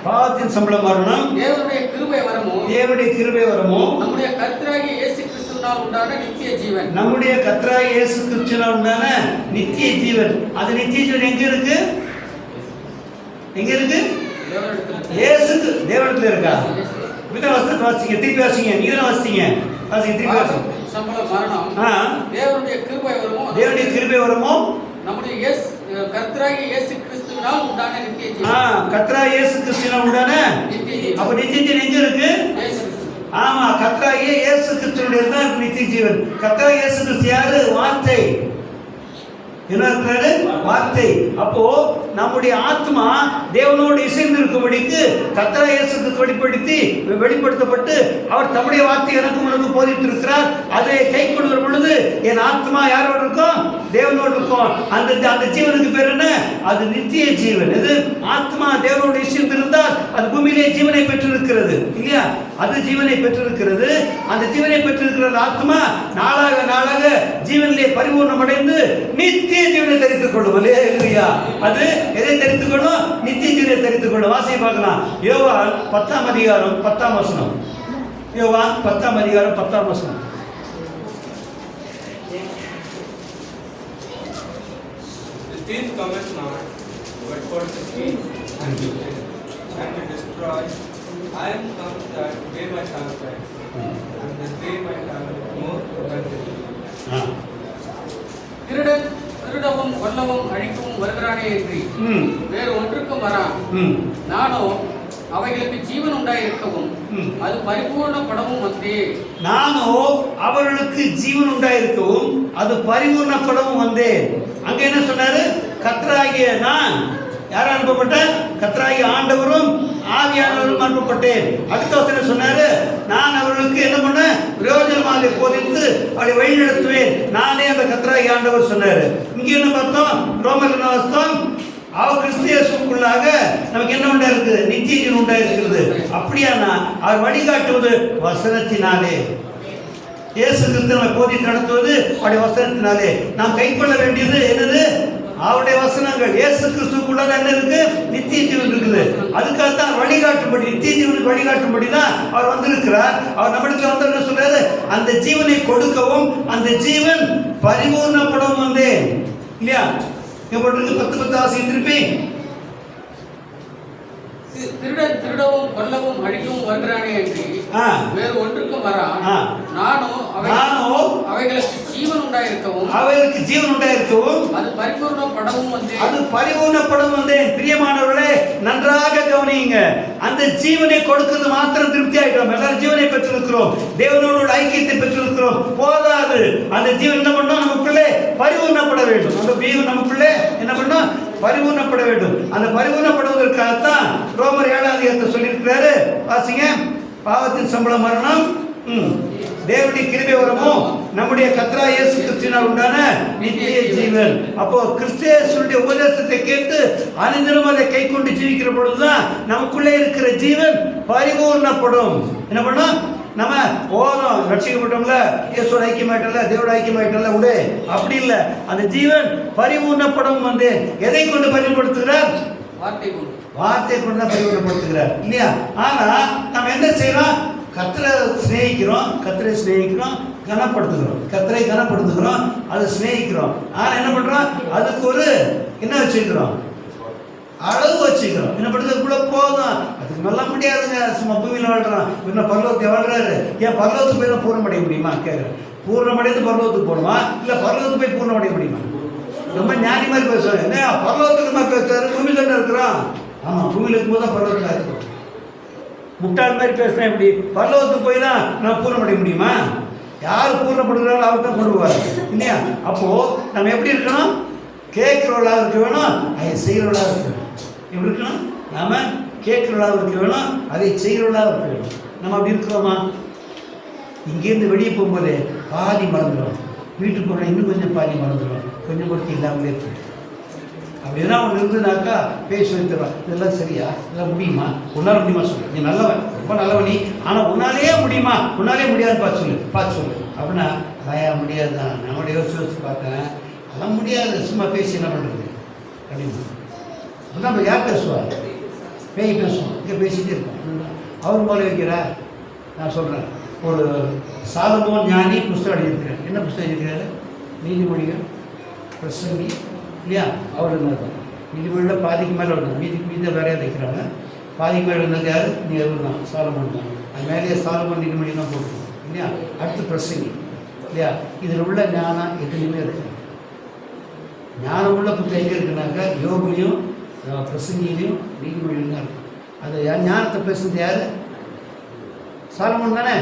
பாவத்தின் சம்பளம் மரணம், தேவனுடைய கிருபை வரமோ நம்முடைய கர்த்தராகிய இயேசு கிறிஸ்துவினால் உண்டான நித்திய ஜீவன். அது நித்திய ஜீவன் எங்க இருக்கு? தேவனிடத்துல இருக்கா? வாசிங்க, திருப்பி வாசிங்க. நீங்க வாசிங்க, திருப்பி வாசிங்க. சம்பளம் மரணம், தேவனுடைய கிருபை வரமோ நம்முடைய கர்த்தராகிய இயேசு கிறிஸ்துவினால் உண்டான நித்திய ஜீவன். கர்த்தராகிய இயேசு கிறிஸ்துவினால் உண்டான நித்திய ஜீவன். அப்ப நித்திய ஜீவன் எங்க இருக்கு? ஆமா, கர்த்தராகிய இயேசு கிறிஸ்துவினுடைய தான் நித்திய ஜீவன். கர்த்தராகிய இயேசு கிறிஸ்து யாரு? வார்த்தை. என்ன இருக்கிறாரு? வார்த்தை. அப்போ நம்முடைய ஆத்மா தேவனோடு இசைந்திருக்கும்படிக்கு கர்த்தராகிய இயேசு கிறிஸ்து வெளிப்படுத்தப்பட்டு அவர் தம்முடைய வார்த்தை எனக்கு உனக்கு போதித்திருக்கிறார். அதை கை கொள்கிற பொழுது என் ஆத்மா யாரோடு இருக்கும்? தேவனோடு இருக்கும். அந்த ஜீவனுக்கு பேர் என்ன? அது நித்திய ஜீவன். இது ஆத்மா தேவனோடு இசைந்திருந்தால் அது பூமியிலே ஜீவனை பெற்றிருக்கிறது இல்லையா? அது ஜீவனை பெற்றிருக்கிறது. அந்த ஜீவனை பெற்றிருக்கிற ஆத்மா நாளாக நாளாக ஜீவனிலே பரிபூர்ணம் அடைந்து நித்திய ஜீவனை தரித்துக் கொள்ளும். அல்லேலூயா. அது எதை தரித்துக் கொள்ளும்? நித்திய ஜீவனை தரித்துக் கொள்ளும். வாசியை பார்க்கலாம். யோவான் 10ஆம் அதிகாரம் 10ஆம் வசனம். யோவான் 10ஆம் அதிகாரம் 10ஆம் வசனம். The thief cometh not, but for to steal and to kill and to destroy. I am come that they might have life, and that they might have it more abundantly. திருடவும் கொல்லவும் அழிக்கவும் வருகிறானே என்று வேறு ஒன்றுக்கும் வரான். நானோ அவைகளுக்கு ஜீவன் உண்டாயிருக்கவும் அது பரிபூர்ணப்படவும் வந்தேன். நானோ அவர்களுக்கு ஜீவன் உண்டாயிருக்கவும் அது பரிபூர்ணப்படவும் வந்தேன். அங்க என்ன சொன்னாரு? கர்த்தராகிய நான் யார் அனுப்பப்பட்டேன்? கர்த்தராகிய ஆண்டவரும் ஆவியானவரும் அனுப்பப்பட்டேன். அடுத்த வசனம் சொன்னாரு, நான் அவர்களுக்கு என்ன பண்ண? பிரயோஜனமாக போதித்து அவளை வழி நடத்துவேன். நானே அந்த கர்த்தராகிய ஆண்டவர் சொன்னாரு. இங்க என்ன பார்த்தோம்? ரோமர் என்ன வாசித்தோம்? அவர் கிறிஸ்தியசுக்குள்ளாக நமக்கு என்ன உண்டா இருக்குது? நித்திய ஜீவன் உண்டா இருக்கிறது. அப்படியானா அவர் வழிகாட்டுவது வசனத்தினாலே. இயேசு கிறிஸ்து நம்மை போதித்து நடத்துவது அவருடைய வசனத்தினாலே. நாம் கை கொள்ள வேண்டியது என்னது? அவருடைய வசனங்கள். இயேசு கிறிஸ்துக்குள்ள என்ன இருக்கு? நித்திய ஜீவன் இருக்குது. அதுக்காகத்தான் வழிகாட்டும்படி, நித்திய ஜீவனுக்கு வழிகாட்டும்படி தான் அவர் வந்திருக்கிறார். அவர் நம்மளுக்கு வந்து என்ன சொல்றாரு? அந்த ஜீவனை கொடுக்கவும் அந்த ஜீவன் பரிபூர்ணப்படவும் வந்தேன் இல்லையா? எப்படிருக்கு? 10 ஆசை திருப்பி. திருடவும் கொல்லவும் அழிக்கவும் வருகிறானே என்று வேறு ஒன்றுக்கும் வரான். நானோ அவைகளுக்கு ஜீவன் உண்டாயிருக்கவும் அது பரிபூர்ணப்படவும் வந்தேன். அது பரிபூர்ணப்படவும் வந்தேன். பிரியமானவர்களே, நன்றாக கவனியுங்க. அந்த ஜீவனை கொடுக்கிறது மாத்திரம் திருப்தி ஆயிட்டோம். எல்லாரும் ஜீவனை பெற்றிருக்கிறோம், தேவனோட ஐக்கியத்தை பெற்றிருக்கிறோம், போதாது. அந்த ஜீவன் என்ன பண்ணோம்? நமக்குள்ளே பரிபூர்ணப்பட வேண்டும். அந்த ஜீவன் நமக்குள்ளே என்ன பண்ணோம்? பரிபூர்ணப்பட வேண்டும். அந்த பரிபூர்ணப்படுவதற்காகத்தான் ரோமர் 7ஆம் அதிகாரத்தை சொல்லியிருக்கிறாரு. வாசிங்க. பாவத்தின் சம்பளம் மரணம், தேவனுடைய கிருபை வரமும் நம்முடைய கர்த்தராகிய இயேசு கிறிஸ்துவினால் உண்டான நித்திய ஜீவன். அப்போ கிறிஸ்துவினுடைய உபதேசத்தை கேட்டு அனுதினம் அதை கை கொண்டு ஜீவிக்கிற பொழுதுதான் நமக்குள்ளே இருக்கிற ஜீவன் பரிபூர்ணப்படும். என்ன பண்ணும்? நம்ம போதும், ரட்சிக்கப்பட்டோம்ல, இயேசோட ஐக்கியமாயிட்டல, தேவோட ஐக்கியமாயிட்டல உடே, அப்படி இல்லை. அந்த ஜீவன் பரிபூர்ணப்படும் வந்து எதை கொண்டு பரிபூர்ணப்படுத்துகிறார்? வார்த்தை கொண்டு தான் பரிபூர்ணப்படுத்துகிறார் இல்லையா? ஆனா நம்ம என்ன செய்யறோம்? கர்த்தரை சிநேகிக்கிறோம், கர்த்தரை கனப்படுத்துகிறோம், அதை சிநேகிக்கிறோம். ஆனா என்ன பண்றோம்? அதுக்கு ஒரு என்ன வச்சுக்கிறோம்? அளவு வச்சுக்கிறோம். என்ன பண்ணுறதுக்குள்ள போதும், அதுக்கு நல்லா முடியாதுங்க. சும்மா பூமியில் வாழ்றான், இன்னும் பரலோகத்தை வாழ்றாரு. ஏன் பரலோகத்துக்கு போய் தான் பூர்ணமடைய முடியுமா? கேட்குறேன். பூர்ணமடைந்து பரலோகத்துக்கு போகணுமா? இல்லை பரலோகத்துக்கு போய் பூர்ணமடைய முடியுமா? ரொம்ப ஞானி மாதிரி பேசுவாங்க. என்ன பரலோகத்துக்கு மாதிரி பேசுறாரு? பூமியில் தானே இருக்கிறோம். ஆமாம், பூமியில் இருக்கும்போது தான் பரலோகத்தில் இருக்கும். முட்டாள் மாதிரி பேசுகிறேன். இப்படி பரலோகத்துக்கு போய் தான் நம்ம பூர்ணமடைய முடியுமா? யார் பூர்ணப்படுகிறாரோ அவர் தான் கொண்டு வருவார் இல்லையா? அப்போது நம்ம எப்படி இருக்கணும்? கேட்குறவளாக இருக்க வேணும், அதை செய்கிறவளாக இருக்க வேணும். எப்படி இருக்கணும்? நாம் கேட்குறவளாக இருக்க வேணும், அதை செய்கிறவளாக இருக்க வேணும். நம்ம அப்படி இருக்கிறோமா? இங்கேருந்து வெளியே போகும்போது பாதி மறந்துடும், வீட்டுக்கு போனால் இன்னும் கொஞ்சம் பாதி மறந்துடும், கொஞ்சம் பொறுத்து இல்லாமலே இருக்கு. அப்படி எதனா ஒன்று இருந்ததுனாக்கா பேசி வைத்துருவான். இதெல்லாம் சரியா? இதெல்லாம் முடியுமா? உன்னால் முடியுமா சொல்லு. நீ நல்லவன், ரொம்ப நல்லவன் நீ, ஆனால் உன்னாலே முடியுமா? உன்னாலே முடியாது பார்த்து சொல்லு அப்படின்னா, அதான் முடியாது தான். நம்மளோட யோசிச்சு பார்த்தேன், அதெல்லாம் முடியாது, சும்மா பேசி என்ன பண்ணுறது அப்படின்னு. நம்ம யார் பேசுவார்? பேய் பேசுவோம். இங்கே பேசிகிட்டே இருக்கோம். அவர் போல வைக்கிறார். நான் சொல்கிறேன், ஒரு சாலமோன் ஞானி புஸ்தகம் எழுதியிருக்கிறேன். என்ன புஸ்தகம் எழுதியிருக்கிறாரு? நீதிமொழிகள், பிரசங்கி இல்லையா? அவர் இருந்தார். நீதிமொழியில் பாதிக்கு மேலே இருந்தார், மீதி வேறையாக வைக்கிறாங்க. பாதிக்கு மேலே இருந்தது யார்? நீ அவர் தான், சாலமோன் தான். அது மேலேயே சாலமோன் நீதிமொழி தான் போட்டுருக்கோம் இல்லையா? அடுத்து பிரசங்கி இல்லையா? இதில் உள்ள ஞானம் எதுலையுமே இருக்குது. ஞானம் உள்ள புத்தகம் எங்கே இருக்குனாக்கா யோகிலையும் பிரசங்கிலையும் நீதிமொழியிலும் தான் இருக்கும். அது ஞானத்தை பேசுறது யார்? சாலமோன் தானே.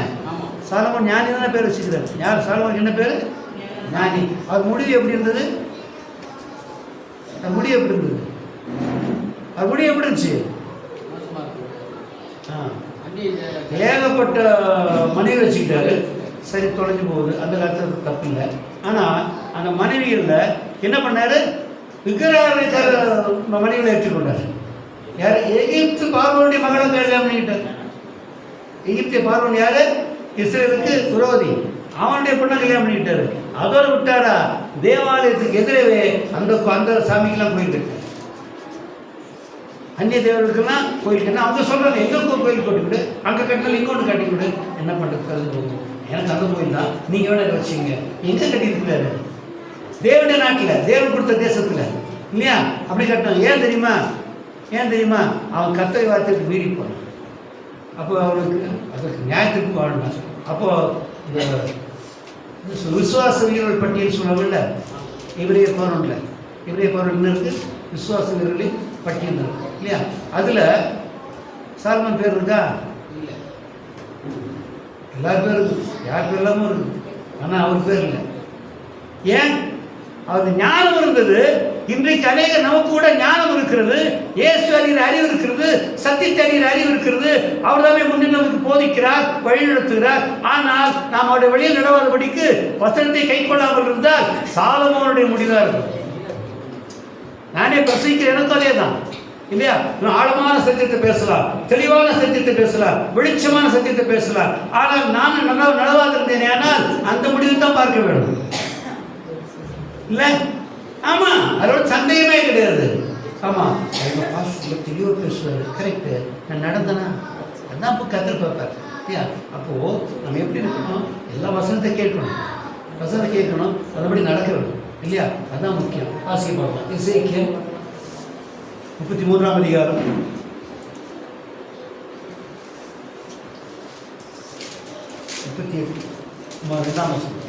சாலமோன் ஞானி தானே பேர் வச்சுக்கிறார். யார் சாலமோன்? என்ன பேர்? ஞானி. அது முடிவு எப்படி இருந்தது? முடிவு எப்படி இருந்தது? அது முடிவு எப்படி இருந்துச்சு? மோசமா இருக்கு. ஆ, அந்நிய ஏகப்பட்ட மனைவி வச்சுக்கிட்டாரு. சரி, தொலைஞ்சு போகுது. அந்த காலத்தில் தப்பு இல்லை. ஆனால் அந்த மனைவிகளில் என்ன பண்ணார்? விக்கிரகாராதனைக்கார மனைவிகளை ஏற்றுக்கொண்டார். யார்? எகிப்து பார்வோனுடைய மகளை கல்யாணம் பண்ணிக்கிட்டார். எகிப்திய பார்வோன் யார்? இஸ்ரேலுக்கு விரோதி. அவனுடைய பொண்ணை கல்யாணம் பண்ணிக்கிட்டாரு. அதோடு விட்டாரா? தேவாலயத்துக்கு எதிரவே அந்த சாமிக்கெல்லாம் போயிட்டு இருக்கு. அந்நிய தேவர்களுக்கெல்லாம் கோயிலுக்கு அவங்க சொல்கிறாங்க, எங்களுக்கு ஒரு கோயில் கட்டிவிடு, அங்கே கட்டினாலும் இங்கே ஒன்று கட்டி விடு. என்ன பண்ணுறது? கருது போகும். எனக்கு அந்த கோயில் தான், நீங்கள் வேணா வச்சிங்க. எங்கே கட்டியிருக்கிறாரு? தேவனுடைய நாட்டில், தேவன் கொடுத்த தேசத்தில் இல்லையா? அப்படி கட்டினாங்க. ஏன் தெரியுமா? அவன் கர்த்தரை வார்த்தைக்கு மீறி போனான். அப்போ அவனுக்கு அதற்கு நியாயத்துக்கு வாழணும். அப்போது இந்த விசுவாச வீரர்கள் பட்டியல் சொல்லுவாங்கல்ல, இவரைய போகிறோம்ல, இவரைய போகிறோம் இன்னும் இருக்குது, விசுவாச வீரர்களின் பட்டியல் இருக்கு இல்லையா? அதில் சால்மன் பேர் இருக்கா? இல்லை. எல்லார் பேர் இருக்குது, யார் பேர் இல்லாமல் இருக்குது. ஆனால் அவர் பேர் இல்லை. ஏன்? அவருக்கு ஞானம் இருந்தது. இன்றைக்கு அநேக நமக்கு கூட ஞானம் இருக்கிறது, இயேசு அறிகிற அறிவு இருக்கிறது, சத்தியத்தை அறிகிற அறிவு இருக்கிறது. அவர் தானே முன்னில் நமக்கு போதிக்கிறார், வழி நடத்துகிறார். ஆனால் நாம் அவருடைய வழியில் நடவாதபடிக்கு வசனத்தை கை கொள்ளாமல் இருந்தால் சாலமோனுடைய முடிவாக இருக்கும். நானே பிரசங்கிக்கிற எனக்கும் அதே தான் இல்லையா? ஆழமான சத்தியத்தை பேசலாம், தெளிவான சத்தியத்தை பேசலாம், வெளிச்சமான சத்தியத்தை பேசலாம். ஆனால் நான் நடவாதிருந்தேனே, ஆனால் அந்த முடிவு தான் பார்க்க வேண்டும் இல்லை? ஆமாம், அதோட சந்தேகமே கிடையாது. ஆமாம், அவங்க பாஸ்டர் தெளிவாக பேசுவார், கரெக்டு. நான் நடந்தேனா? அதான் இப்போ கற்றுட்டு பார்ப்பார் இல்லையா? அப்போது நம்ம எப்படி இருக்கணும்? எல்லா வசனத்தை கேட்கணும், அதபடி நடக்க வேண்டும் இல்லையா? அதுதான் முக்கியம். வாசிக்க பார்க்கலாம். எசேக்கியேல் 33ஆம் அதிகாரம் 38 வசனம்.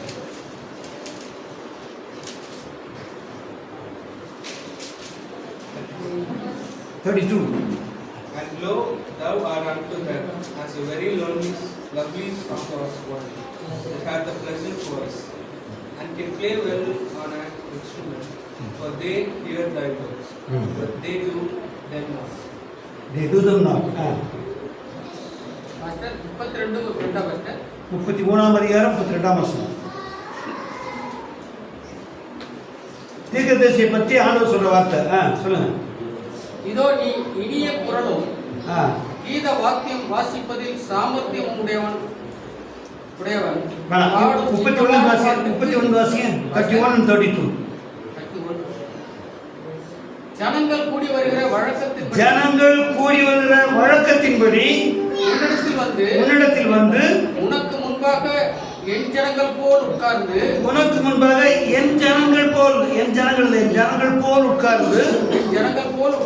And lo, thou art unto them as a very lovely song of one, that hath a pleasant voice, and can play well on an instrument, for they hear thy words, but they do them not. மாஸ்டர் 32 மாஸ்டர் 33ஆம் அதிகாரம் 32ஆம் வசனம். தீர்க்கதரிசியை பற்றி ஆண்டவர் சொல்ற வார்த்தை. சொல்லுங்க. இதோ நீ இனிய குரலும் கீத வாக்கியம் வாசிப்பதில் சாமர்த்தியம் உடையவன் 31 வாசிங்க. 31 and 32. ஜனங்கள் கூடி வருகிற வழக்கத்தின்படி உன்னிடத்தில் வந்து உனக்கு முன்பாக என் ஜனங்கள் போல்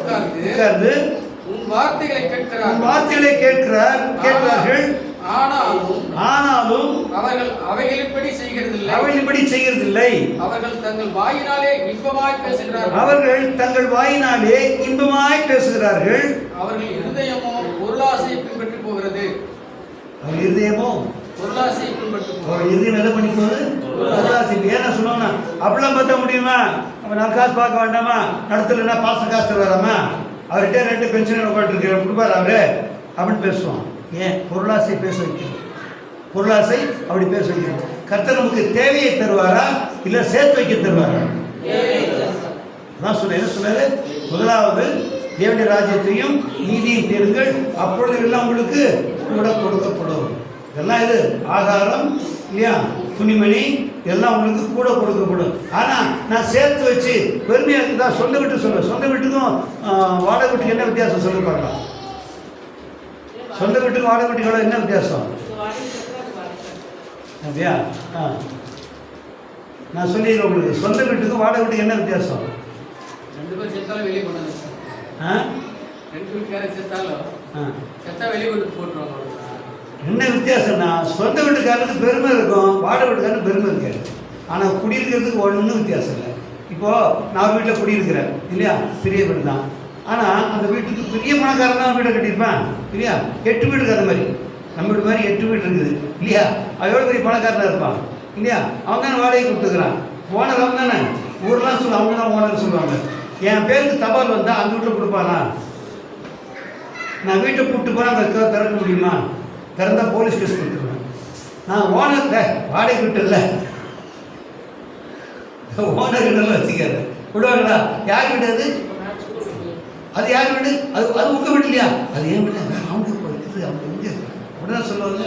உட்கார்ந்து உன் வார்த்தைகளை கேட்கிறார்கள். ஆனாலும் அவர்கள் அவைகளின்படி செய்கிறதில்லை. அவர்கள் தங்கள் வாயினாலே இன்பமாய் பேசுகிறார்கள். அவர்கள் இருதயமோ பொருளாசையை பின்பற்றி போகிறது. அப்படிலாம் பார்த்தா முடியுமா? நான் காசு பார்க்க வேண்டாமா? நடத்தலைன்னா பாச காசு வராமா? அவர்கிட்ட 2 பென்ஷன் உட்காந்துருக்க கொடுப்பாரு அவரு அப்படின்னு பேசுவான். ஏன்? பொருளாசை பேச வைக்கணும். அப்படி பேச வைக்கணும். கர்த்தர் நமக்கு தேவையை தருவாரா இல்லை சேர்த்து வைக்க தருவாரா? நான் சொன்னேன். என்ன சொன்னாரு? முதலாவது தேவனுடைய ராஜ்யத்தையும் நீதியை தேடுங்கள், அப்பொழுது எல்லாம் உங்களுக்கு கூட கொடுக்கப்படும். இதெல்லாம் இது ஆகாரம் இல்லையா, துணிமணி எல்லாம் உங்களுக்கு கூட கொடுக்கப்படும். ஆனால் நான் சேர்த்து வச்சு பெருமையாக இருக்குதா? சொந்த வீட்டுக்கும் வாடகை வீட்டுக்கு என்ன வித்தியாசம் சொல்லி பார்க்கலாம். சொந்த வீட்டுக்கும் வாடகை வீட்டுக்கும் என்ன வித்தியாசம்? அப்படியா? நான் சொல்லிடுறேன் உங்களுக்கு. சொந்த வீட்டுக்கும் வாடகை வீட்டுக்கு என்ன வித்தியாசம்? 2 பேர் செத்தாலும் வெளியே கொண்டு வந்து 2 வீட்டுக்காரர் செத்தா வெளியே கொண்டு போட்டுருவாங்க. என்ன வித்தியாசம்னா, சொந்த வீட்டுக்காரருக்கு பெருமை இருக்கும், வாடகை வீட்டுக்காரருக்கு பெருமை இருக்காது. ஆனால் குடியிருக்கிறதுக்கு ஒன்றும் வித்தியாசம் இல்லை. இப்போது நான் வீட்டில் குடியிருக்கிறேன் இல்லையா, பெரிய வீடு தான். ஆனால் அந்த வீட்டுக்கு பெரிய பணக்காரன் தான் வீட்டை கட்டியிருப்பேன் இல்லையா. 8 வீடு இருக்கிற மாதிரி, நம்ம வீடு மாதிரி 8 வீடு இருக்குது இல்லையா. எவ்வளோ பெரிய பணக்காரனாக இருப்பான் இல்லையா. அவங்க தானே வாடகை கொடுத்துக்கிறான். ஓனர் அவங்க தானே. ஊரெலாம் அவங்க தான் ஓனர் சொல்லுவாங்க. என் பேருக்கு தபால் வந்தால் அந்த வீட்டில் கொடுப்பானா? நான் வீட்டை கூப்பிட்டு போனால் அந்த திறக்க முடியுமா? திறந்தால் போலீஸ் கேஸ் கொடுத்துருவேன். நான் ஓனர் வாடகை விட்டு இல்லை, ஓனர் கிட்ட வச்சுக்காரு விடுவாங்களா? யார் வீடு அது? அது யார் வீடு? அது உங்கள் வீடு இல்லையா? அது ஏன் வீடு? அவங்க இருக்குது, அவங்க எங்கே அப்படிதான் சொல்லுவாங்க.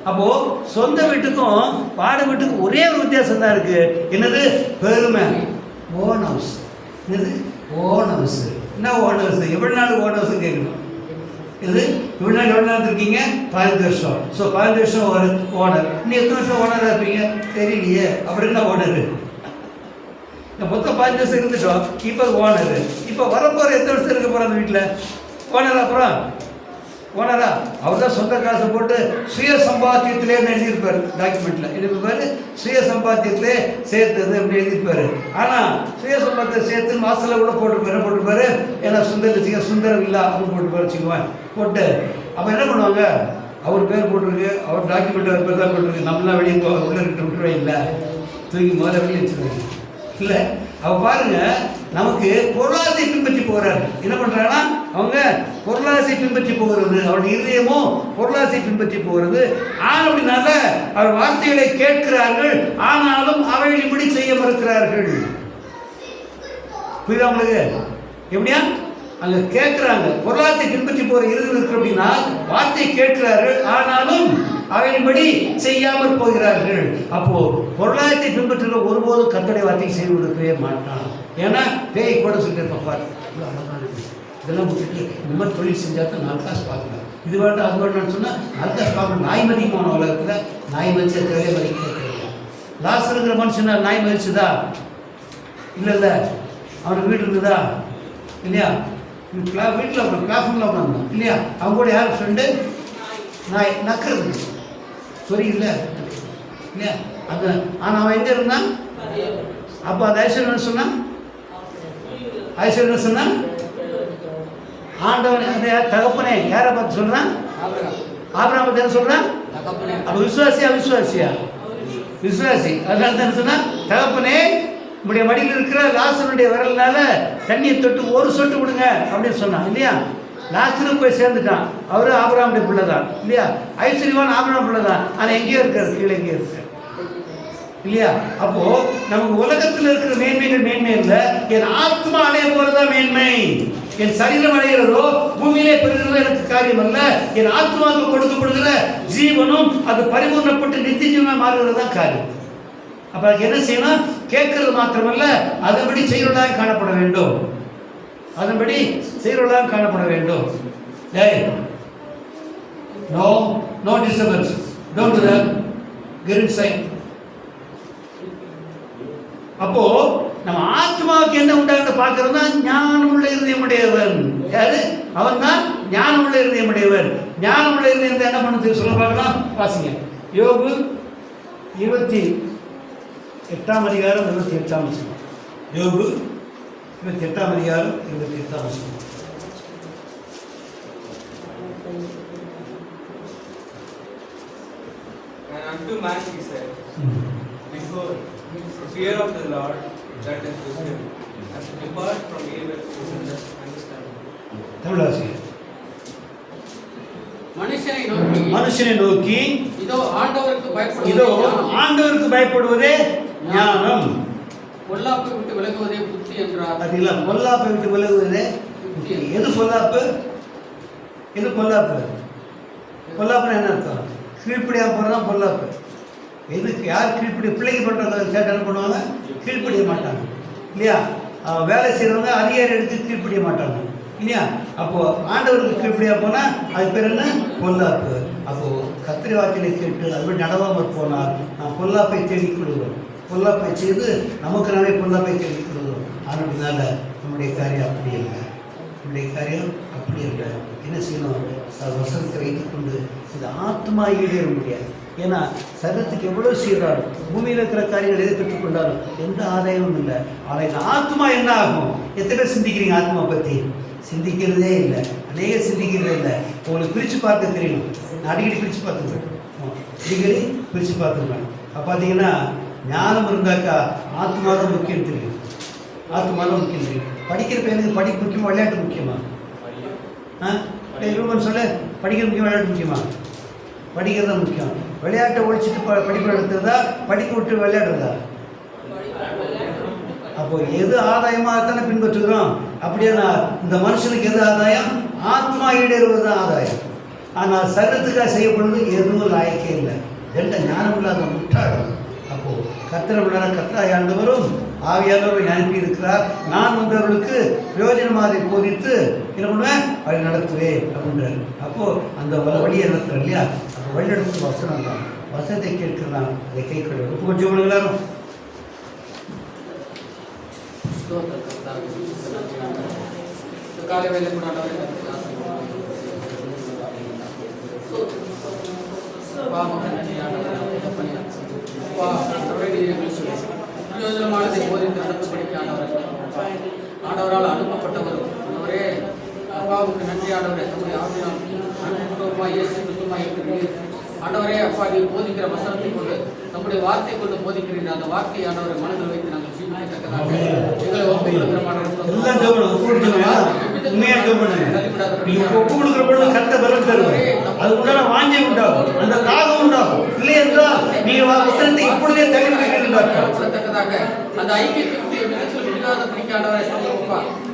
அப்போது சொந்த வீட்டுக்கும் வாடகை வீட்டுக்கும் ஒரே ஒரு வித்தியாசம் தான் இருக்குது. என்னது? பெருமை. Own house. என்னது? Own house. என்ன ஓன் ஹவுஸ்? எவ்வளோ நாள் ஓன் ஹவுஸ் கேட்கணும். இது இவ்வளோ நாள் எவ்வளோ நாள் இருக்கீங்க? 15 வருஷம். ஸோ 15 வருஷம் ஒரு ஓனர். இன்னும் எத்தனை வருஷம் ஓனராக இருப்பீங்க தெரியலையே. அப்புறம் என்ன ஓனரு? மொத்தம் 15 வருஷம் இருந்துட்டோம். இப்போ ஓனரு. இப்போ வரப்போகிற எத்தனை வருஷம் இருக்க போகிற அந்த வீட்டில் ஓனர்? அப்புறம் ஓனரா? அவர் தான் சொந்த காசை போட்டு சுய சம்பாத்தியத்திலே எழுதியிருப்பார். டாக்குமெண்ட்டில் எழுதியிருப்பார், சுய சம்பாத்தியத்திலே சேர்த்தது அப்படி எழுதியிருப்பார். ஆனால் சுய சம்பாத்தியம் சேர்த்து மாதத்தில் கூட போட்டிருப்பாரு. ஏன்னா சுந்தரம் இல்லா அப்படின்னு போட்டுப்பாரு வச்சுக்குவேன். போட்டு அப்போ என்ன பண்ணுவாங்க? அவர் பேர் போட்டிருக்கு, அவர் டாக்குமெண்ட் அவர் பேர் தான் போட்டிருக்கு. நம்மளாம் வெளியே உள்ளே இருக்கிட்ட விட்டுருவே இல்லை, தூக்கி முதல்ல வெளியே வச்சுருவாங்க. இல்லை அவ பாருங்க, நமக்கு பொருளாசை பின்பற்றி போகிறாரு. என்ன பண்ணுறாங்கன்னா அவங்க பொருளாசை பின்பற்றி போகிறது, அவருடைய இருதயமும் பொருளாசை பின்பற்றி போகிறது. ஆனால் அப்படினால அவர் வார்த்தைகளை கேட்கிறார்கள், ஆனாலும் அவைகள் இப்படி செய்ய மறுக்கிறார்கள். புரியுதா உங்களுக்கு? எப்படியா அங்கே கேட்குறாங்க, பொருளாசை பின்பற்றி போகிற இருதயம் இருக்கு அப்படின்னா வார்த்தையை கேட்கிறார்கள், ஆனாலும் அவையின்படி செய்யாமல் போகிறார்கள். அப்போ பொருளாதாரத்தை பின்பற்றுகிற ஒருபோதும் கர்த்தருடைய வார்த்தையை செய்து கொடுக்கவே மாட்டான். ஏன்னா பேய் கூட சொல்லியிருப்பார், இவ்வளோ அழகான இதெல்லாம் விட்டுட்டு இந்த மாதிரி தொழில் செஞ்சால் தான் 4 காசு பார்க்கலாம். இது வேண்டாம் அது வேண்டாம்னு சொன்னால் 4 காசு பார்க்கணும். நாய் மதிப்பான உலகத்தில் நாய் மதிச்ச தேவையே மதிக்க லாஸ் இருக்கிற மனுஷனா நாய் மதிச்சுதா? இல்லை அவனுக்கு வீடு இருந்ததா? இல்லையா? வீட்டில் அப்புறம் கிளாஸ் ரூமில் உட்காந்தான் இல்லையா? அவங்க கூட யார் ஃப்ரெண்டு? நாய் நக்கிறது சரி இல்லை இல்லையா? அந்த ஆனால் அவன் எங்கே இருந்தான்? அப்போ அது ஐஸ்வர்யம் சொன்னான். ஐஸ்வர்யம் சொன்னான் ஆண்டவன் அந்த தகப்பனே யாரை பார்த்து சொல்கிறான்? ஆபிரகாம் பார்த்து என்ன சொல்கிறான்? அப்போ விசுவாசியா அவிசுவாசியா? விசுவாசி. அதனால தான் சொன்னா தகப்பனே உங்களுடைய மடியில் இருக்கிற லாசருடைய விரல்னால தண்ணியை தொட்டு ஒரு சொட்டு விடுங்க அப்படின்னு சொன்னான் இல்லையா? லாசருக்கு போய் சேர்ந்துட்டான். அவரு ஆபிரகாமுடைய பிள்ளை தான் இல்லையா? ஐஸ்வர்யவான் ஆபிரகாம் பிள்ளை தான். ஆனால் எங்கேயோ இருக்காரு, கீழே எங்கேயோ இருக்காரு இல்லையா? அப்போ நமக்கு உலகத்தில் இருக்கிற மேன்மைகள் மேன்மை இல்லை. என் ஆத்மா அடைய போறதா மேன்மை. என் சரீரம் அடைகிறதோ பூமியிலே பெறுகிறதோ எனக்கு காரியம் அல்ல. என் ஆத்மாவுக்கு கொடுக்கப்படுகிற ஜீவனும் அது பரிபூர்ணப்பட்டு நித்திய ஜீவனாக மாறுகிறது தான் காரியம். அப்போ அதுக்கு என்ன செய்யணும்? கேட்கறது மாத்திரமல்ல, அதன்படி செய்கிறதாக காணப்பட வேண்டும். அதன்படி செய்கிறதாக காணப்பட வேண்டும். No disturbance, don't do that, get inside. அப்போ நம்ம ஆத்மாவுக்கு என்ன உண்டாக பார்க்கறதுனா ஞானம் உள்ள இருதயமுடையவன். யாரு? அவன் தான் ஞானம் உள்ள இருதயமுடையவன். ஞானம் உள்ள இருதயம் என்ன பண்ணுது சொல்ல பார்க்கலாம். வாசிங்க யோபு 28ஆம் அதிகாரம் 28ஆம் வசனம். யோபு 28ஆம் அதிகாரம் 28ஆம் வசனம். And unto man he said, Behold, the fear of the Lord, that is wisdom, and to depart from evil is understanding. தமிழாசி. மனுஷனை நோக்கி இதோ ஆண்டவருக்கு பயப்படுவதே ஞானம், பொல்லாப்பை விட்டு விலகுவதே புத்தி என்றார். அதில் பொல்லாப்பை விட்டு விலகுவதே புத்தி. எது பொல்லாப்பு? எது பொல்லாப்பு? பொல்லாப்புன்னு என்ன அர்த்தம்? கீழ்ப்படியாக போகிறதான் பொல்லாப்பு. எதுக்கு யார் கீழ்ப்படி? பிள்ளைங்க பண்ணுறத கேட்டு என்ன பண்ணுவாங்க? கீழ்ப்படிய மாட்டாங்க இல்லையா? வேலை செய்கிறவங்க அதிகாரி எடுத்து கீழ்ப்படிய மாட்டாங்க இல்லையா? அப்போது ஆண்டவருக்கு கீழ்ப்படியாக போனால் அது பேர் என்ன? பொல்லாப்பு. அப்போது கத்திரி வாக்கிலை கேட்டு அதுபடி நடவாமல் போனால் நாம் பொல்லாப்பை தேடிக் கொள்கிறோம். பொல்லாப்பை செய்து நமக்கு நாமே பொல்லாப்பை தேடிக் கொள்கிறோம். அதனால நம்முடைய காரியம் அப்படி இல்லை. நம்முடைய காரியம் அப்படி இல்லை. என்ன செய்யணும்? வசனத்தை வைத்துக்கொண்டு இந்த ஆத்மா ஈடேற முடியாது. ஏன்னா சரீரத்துக்கு எவ்வளோ சீராடும், பூமியில் இருக்கிற காரியங்கள் எதை பெற்றுக்கொண்டாலும் எந்த ஆதாயமும் இல்லை. ஆனால் இந்த ஆத்மா என்ன ஆகும்? எத்தனை பேர் சிந்திக்கிறீங்க ஆத்மா பற்றி? சிந்திக்கிறதே இல்லை. அநேக சிந்திக்கிறதே இல்லை. உங்களுக்கு பிரித்து பார்க்க தெரியணும். நான் அடிக்கடி பிரித்து பார்த்துருவேன். அடிக்கடி பிரித்து பார்த்துருவேன். அப்போ பார்த்தீங்கன்னா ஞானம் இருந்தாக்கா ஆத்மா தான் முக்கியம் தெரியும். ஆத்மா தான் முக்கியம் தெரியும். படிக்கிற பையனுக்கு படிப்பு முக்கியமாக விளையாட்டு முக்கியமா? ரூபன் சொல்ல, படிக்கிறது முக்கியம் விளையாட்டு முக்கியமா? படிக்கிறது தான் முக்கியம். விளையாட்டை ஒழிச்சிட்டு படிப்பு நடத்துறதா, படிக்க விட்டு விளையாடுறதா? அப்போ எது ஆதாயமாகத்தானே பின்பற்றுகிறோம். அப்படின்னா இந்த மனுஷனுக்கு எது ஆதாயம்? ஆத்மா ஈடேறுவது தான் ஆதாயம். ஆனால் சரீரத்துக்காக செய்யப்படுவது எதுவும் லாயக்கே இல்லை. எந்த ஞானம் இல்லாத முட்டாளம். அப்போது கர்த்தர் கர்த்தராய் ஆண்டவரும் ஆவியானவரை அனுப்பி இருக்கிறார். நான் வந்தவர்களுக்கு பிரயோஜனமாக போதித்து என்ன பண்ணுவேன், வழி நடத்துவேன் அப்படின்றார். அப்போது அந்த வழியை நடத்துகிறேன் இல்லையா? அப்போ வழி நடத்தும் வசனம் தான். வசனத்தை கேட்கிறான், அதை கேட்கணும். கொஞ்சம் எல்லாரும் காலை வேலை கூட பிரயோஜனமானதை போதித்து நடத்தப்படிக்க ஆண்டவரால் அனுப்பப்பட்டவர் ஆண்டவரே. அப்பாவுக்கு நன்றி ஆண்டவரே. தம்முடைய ஆவியால் அனுப்பப்பட்டவருமாய் இயேசு கிறிஸ்துவாய் இருக்கிறீர் ஆண்டவரே. அப்பா நீர் போதிக்கிற வசனத்தை கொண்டு நம்முடைய வார்த்தை கொண்டு போதிக்கிறீர்கள். அந்த வார்த்தையை ஆண்டவரை மனதில் வைத்து நாங்கள் ஜீவிக்கத்தக்கதாக எங்களை ஒப்பு கொடுக்கிற அந்த ஐக்கியத்தை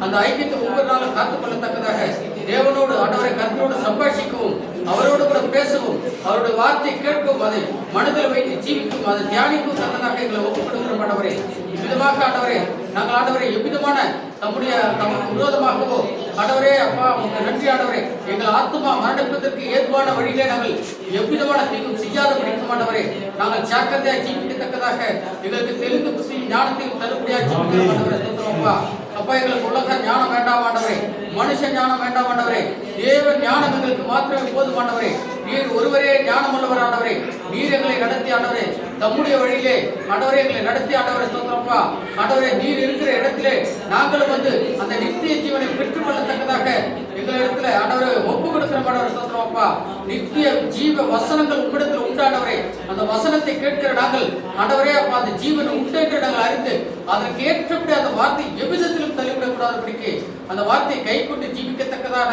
அந்த ஐக்கியத்தை ஒவ்வொரு நாளும் காத்துக் கொள்ளத்தக்கதாக தேவனோடு ஆண்டவரை கர்த்தரோடு சம்பாஷிக்கவும், அவரோடு கூட பேசவும், அவருடைய வார்த்தை கேட்கவும், அதை மனதில் வைத்து ஜீவிக்கும், அதை தியானிக்கும் தக்கதாக எங்களை ஒப்புக் கொடுக்கிற ஆண்டவரே. இவ்விதமாக ஆண்டவரே நாங்கள் ஆண்டவரை எவ்விதமான தமக்கு விரோதமாகவோ ஆண்டவரே அப்பா உங்களுக்கு நன்றி ஆண்டவரே. எங்கள் ஆத்மா மரணிப்பதற்கு ஏதுவான வழியிலே நாங்கள் எவ்விதமான தீங்கும் செய்யாத படிக்கும் ஆண்டவரே. நாங்கள் ஜாக்கிரதையாக ஜீவிக்கத்தக்கதாக எங்களுக்கு தெளிந்த புத்தி ஞானத்தையும் தருபடியாக ஜீவிக்கிறோம் ஆண்டவரே. அப்பா அப்பா எங்களுக்கு உலக ஞானம் வேண்டாம் ஆண்டவரே, மனுஷ ஞானம் வேண்டாம் ஆண்டவரே. தேவன் ஞானம் எங்களுக்கு மாத்திரமே போதும் ஆண்டவரே. நீர் ஒருவரே ஞானம் உள்ளவர் ஆண்டவரே. நீர் எங்களை நடத்தி ஆண்டவரே தம்முடைய வழியிலே ஆண்டவரே எங்களை நடத்தி ஆண்டவரை ஸ்தோத்திரப்பா. ஆண்டவரே நீர் இருக்கிற இடத்திலே நாங்களும் வந்து அந்த நித்திய ஜீவனை பெற்றுக் கொள்ளத்தக்கதாக எங்களிடத்துல ஆண்டவரை ஒப்பு கொடுக்கிற ஆண்டவரை ஸ்தோத்திரப்பா. நித்திய ஜீவ வசனங்கள் உங்களிடத்தில் உண்டாண்டவரே. அந்த வசனத்தை கேட்கிற நாங்கள் ஆண்டவரே அப்பா அந்த ஜீவன் உண்டு என்று நாங்கள் அறிந்து அதற்கு ஏற்றபடி அந்த வார்த்தை எவ்விதத்திலும் தள்ளிவிடக்கூடாதபடிக்கு அந்த வார்த்தையை கை கொண்டு ஜீவிக்கத்தக்கதான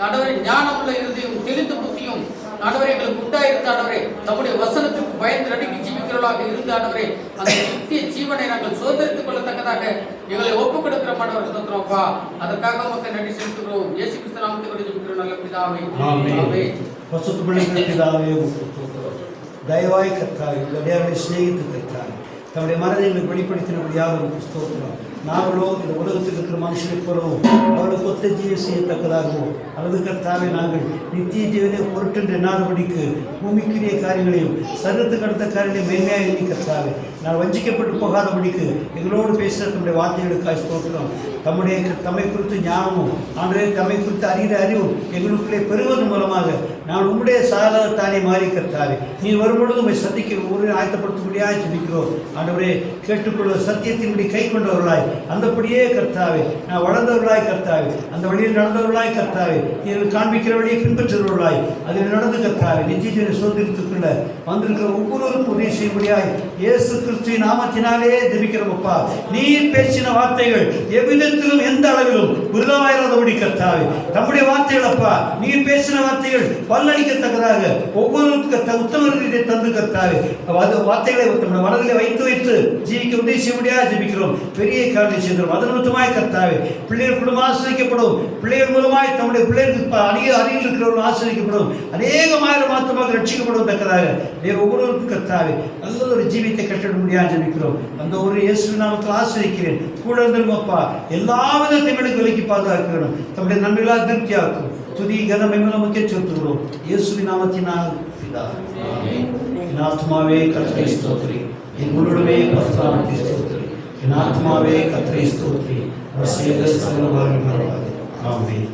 ஆண்டவரை ஞானம் உள்ள இருதையும் தெளிந்த புத்தியும் ஆண்டவரே எங்களுக்கு உண்டாயிருந்த ஆண்டவரே தம்முடைய வசனத்துக்கு பயந்து நடுங்கி ஜீவிக்கிறவர்களாக இருந்த ஆண்டவரே அந்த நித்திய ஜீவனை நாங்கள் சுதந்திரித்துக் கொள்ளத்தக்கதாக எங்களை ஒப்புக் கொடுக்கிற ஆண்டவரை ஸ்தோத்திரம்ப்பா. அதற்காக உமக்கு நன்றி செலுத்துகிறோம். இயேசு கிறிஸ்து நாமத்தை கொண்டு ஜெபிக்கிறோம் நல்ல பிதாவே. ஆமென். பரிசுத்த பிதாவே தயவாய் கர்த்தாவே உடைய சிநேகித்து கர்த்தாவே தம்முடைய மனதை எங்களுக்கு வெளிப்படுத்தினபடியாக உங்களுக்கு ஸ்தோத்திரம். நாங்களோ இந்த உலகத்தில் இருக்கிற மனுஷனை போலவும் அவளுக்கு ஒத்த ஜீவன் செய்யத்தக்கதாகவோ அல்லது கர்த்தாவே நாங்கள் நித்திய ஜீவனை பொருட்டென்று எண்ணாதபடிக்கு பூமிக்குரிய காரியங்களையும் சரீரத்துக்கு அடுத்த காரியங்களையும் மேன்மையாக எண்ணி கர்த்தாவே நான் வஞ்சிக்கப்பட்டு போகாதபடிக்கு எங்களோடு பேசுகிற தம்முடைய வார்த்தைகளுக்காக ஸ்தோத்திரம். தம்மை குறித்து ஞானமும் ஆண்டவரே தம்மை குறித்து அறிகிற அறிவும் எங்களுக்குள்ளே பெறுவதன் மூலமாக நான் உங்களுடைய சாதகத்தானே மாறி கர்த்தாவே நீர் வரும்பொழுது உண்மை சந்திக்க ஒவ்வொரு ஆயத்தப்படுத்தும்படியாக ஜெபிக்கிறோம். ஆண்டவரே கேட்டுக்கொள்ள சத்தியத்தின்படி கை கொண்டவர்களாய் அந்தபடியே கர்த்தாவே நான் வளர்ந்தவர்களாய் கர்த்தாவே அந்த வழியில் நடந்தவர்களாய் கர்த்தாவே நீங்கள் காண்பிக்கிற வழியை பின்பற்றுகிறவர்களாய் அதில் நடந்து கர்த்தாவே நிச்சயத்தை சுதந்திரத்துக்குள்ள வந்திருக்கிற ஒவ்வொருவருக்கும் உதவி செய்யும்படியாய் இயேசு கிறிஸ்துவின் நாமத்தினாலே ஜெபிக்கிறோம்ப்பா. நீர் பேசின வார்த்தைகள் எவ்விதத்திலும் எந்த அளவிலும் விருதமாயிராதபடி கர்த்தாவே நம்முடைய வார்த்தைகள் அப்பா நீர் பேசின வார்த்தைகள் பல்லளிக்கத்தக்கதாக ஒவ்வொருவருக்கு உத்தம இதை தந்து கர்த்தாவே வார்த்தைகளை மனதிலே வைத்து ஜீவிக்க உதவி செய்யும்படியாக ஜெபிக்கிறோம். பெரிய காரியம் செய்தோம். அதன் மொத்தமாய் கர்த்தாவே பிள்ளைகள் குடும்பம் ஆசிரியக்கப்படும். பிள்ளைகள் மூலமாய் தம்முடைய பிள்ளைகளுக்கு அருகில் இருக்கிறவர்கள் ஆசிரியக்கப்படும். அநேகமாயிரம் மாத்திரமாக ரட்சிக்கப்படும் தக்கதாக நீர் ஒவ்வொருவருக்கும் கர்த்தாவே நல்ல ஒரு ஜீவித்தை கட்டிட முடியாது ஜெபிக்கிறோம். அந்த ஒரு இயேசு நாமத்தில் ஆசிரியக்கிறேன். கூட இருந்தும் அப்பா எல்லாவித தீமைகளுக்கு விலக்கி பாதுகாக்கணும். தம்முடைய நன்மைகளால் திருப்தியாக்கும். துதி கனம் நமக்கே செலுத்துகிறோம். இயேசுவின் நாமத்தினால் பிதாவே. என் ஆத்மாவே கர்த்தரை ஸ்தோத்திரி, என் முழுமே பரிசுத்தநாமத்தை ஸ்தோத்திரி. என் ஆத்மாவே கர்த்தரை ஸ்தோத்திரி, அவர் செய்த சகல உபகாரங்களை மறவாதே. ஆமென்.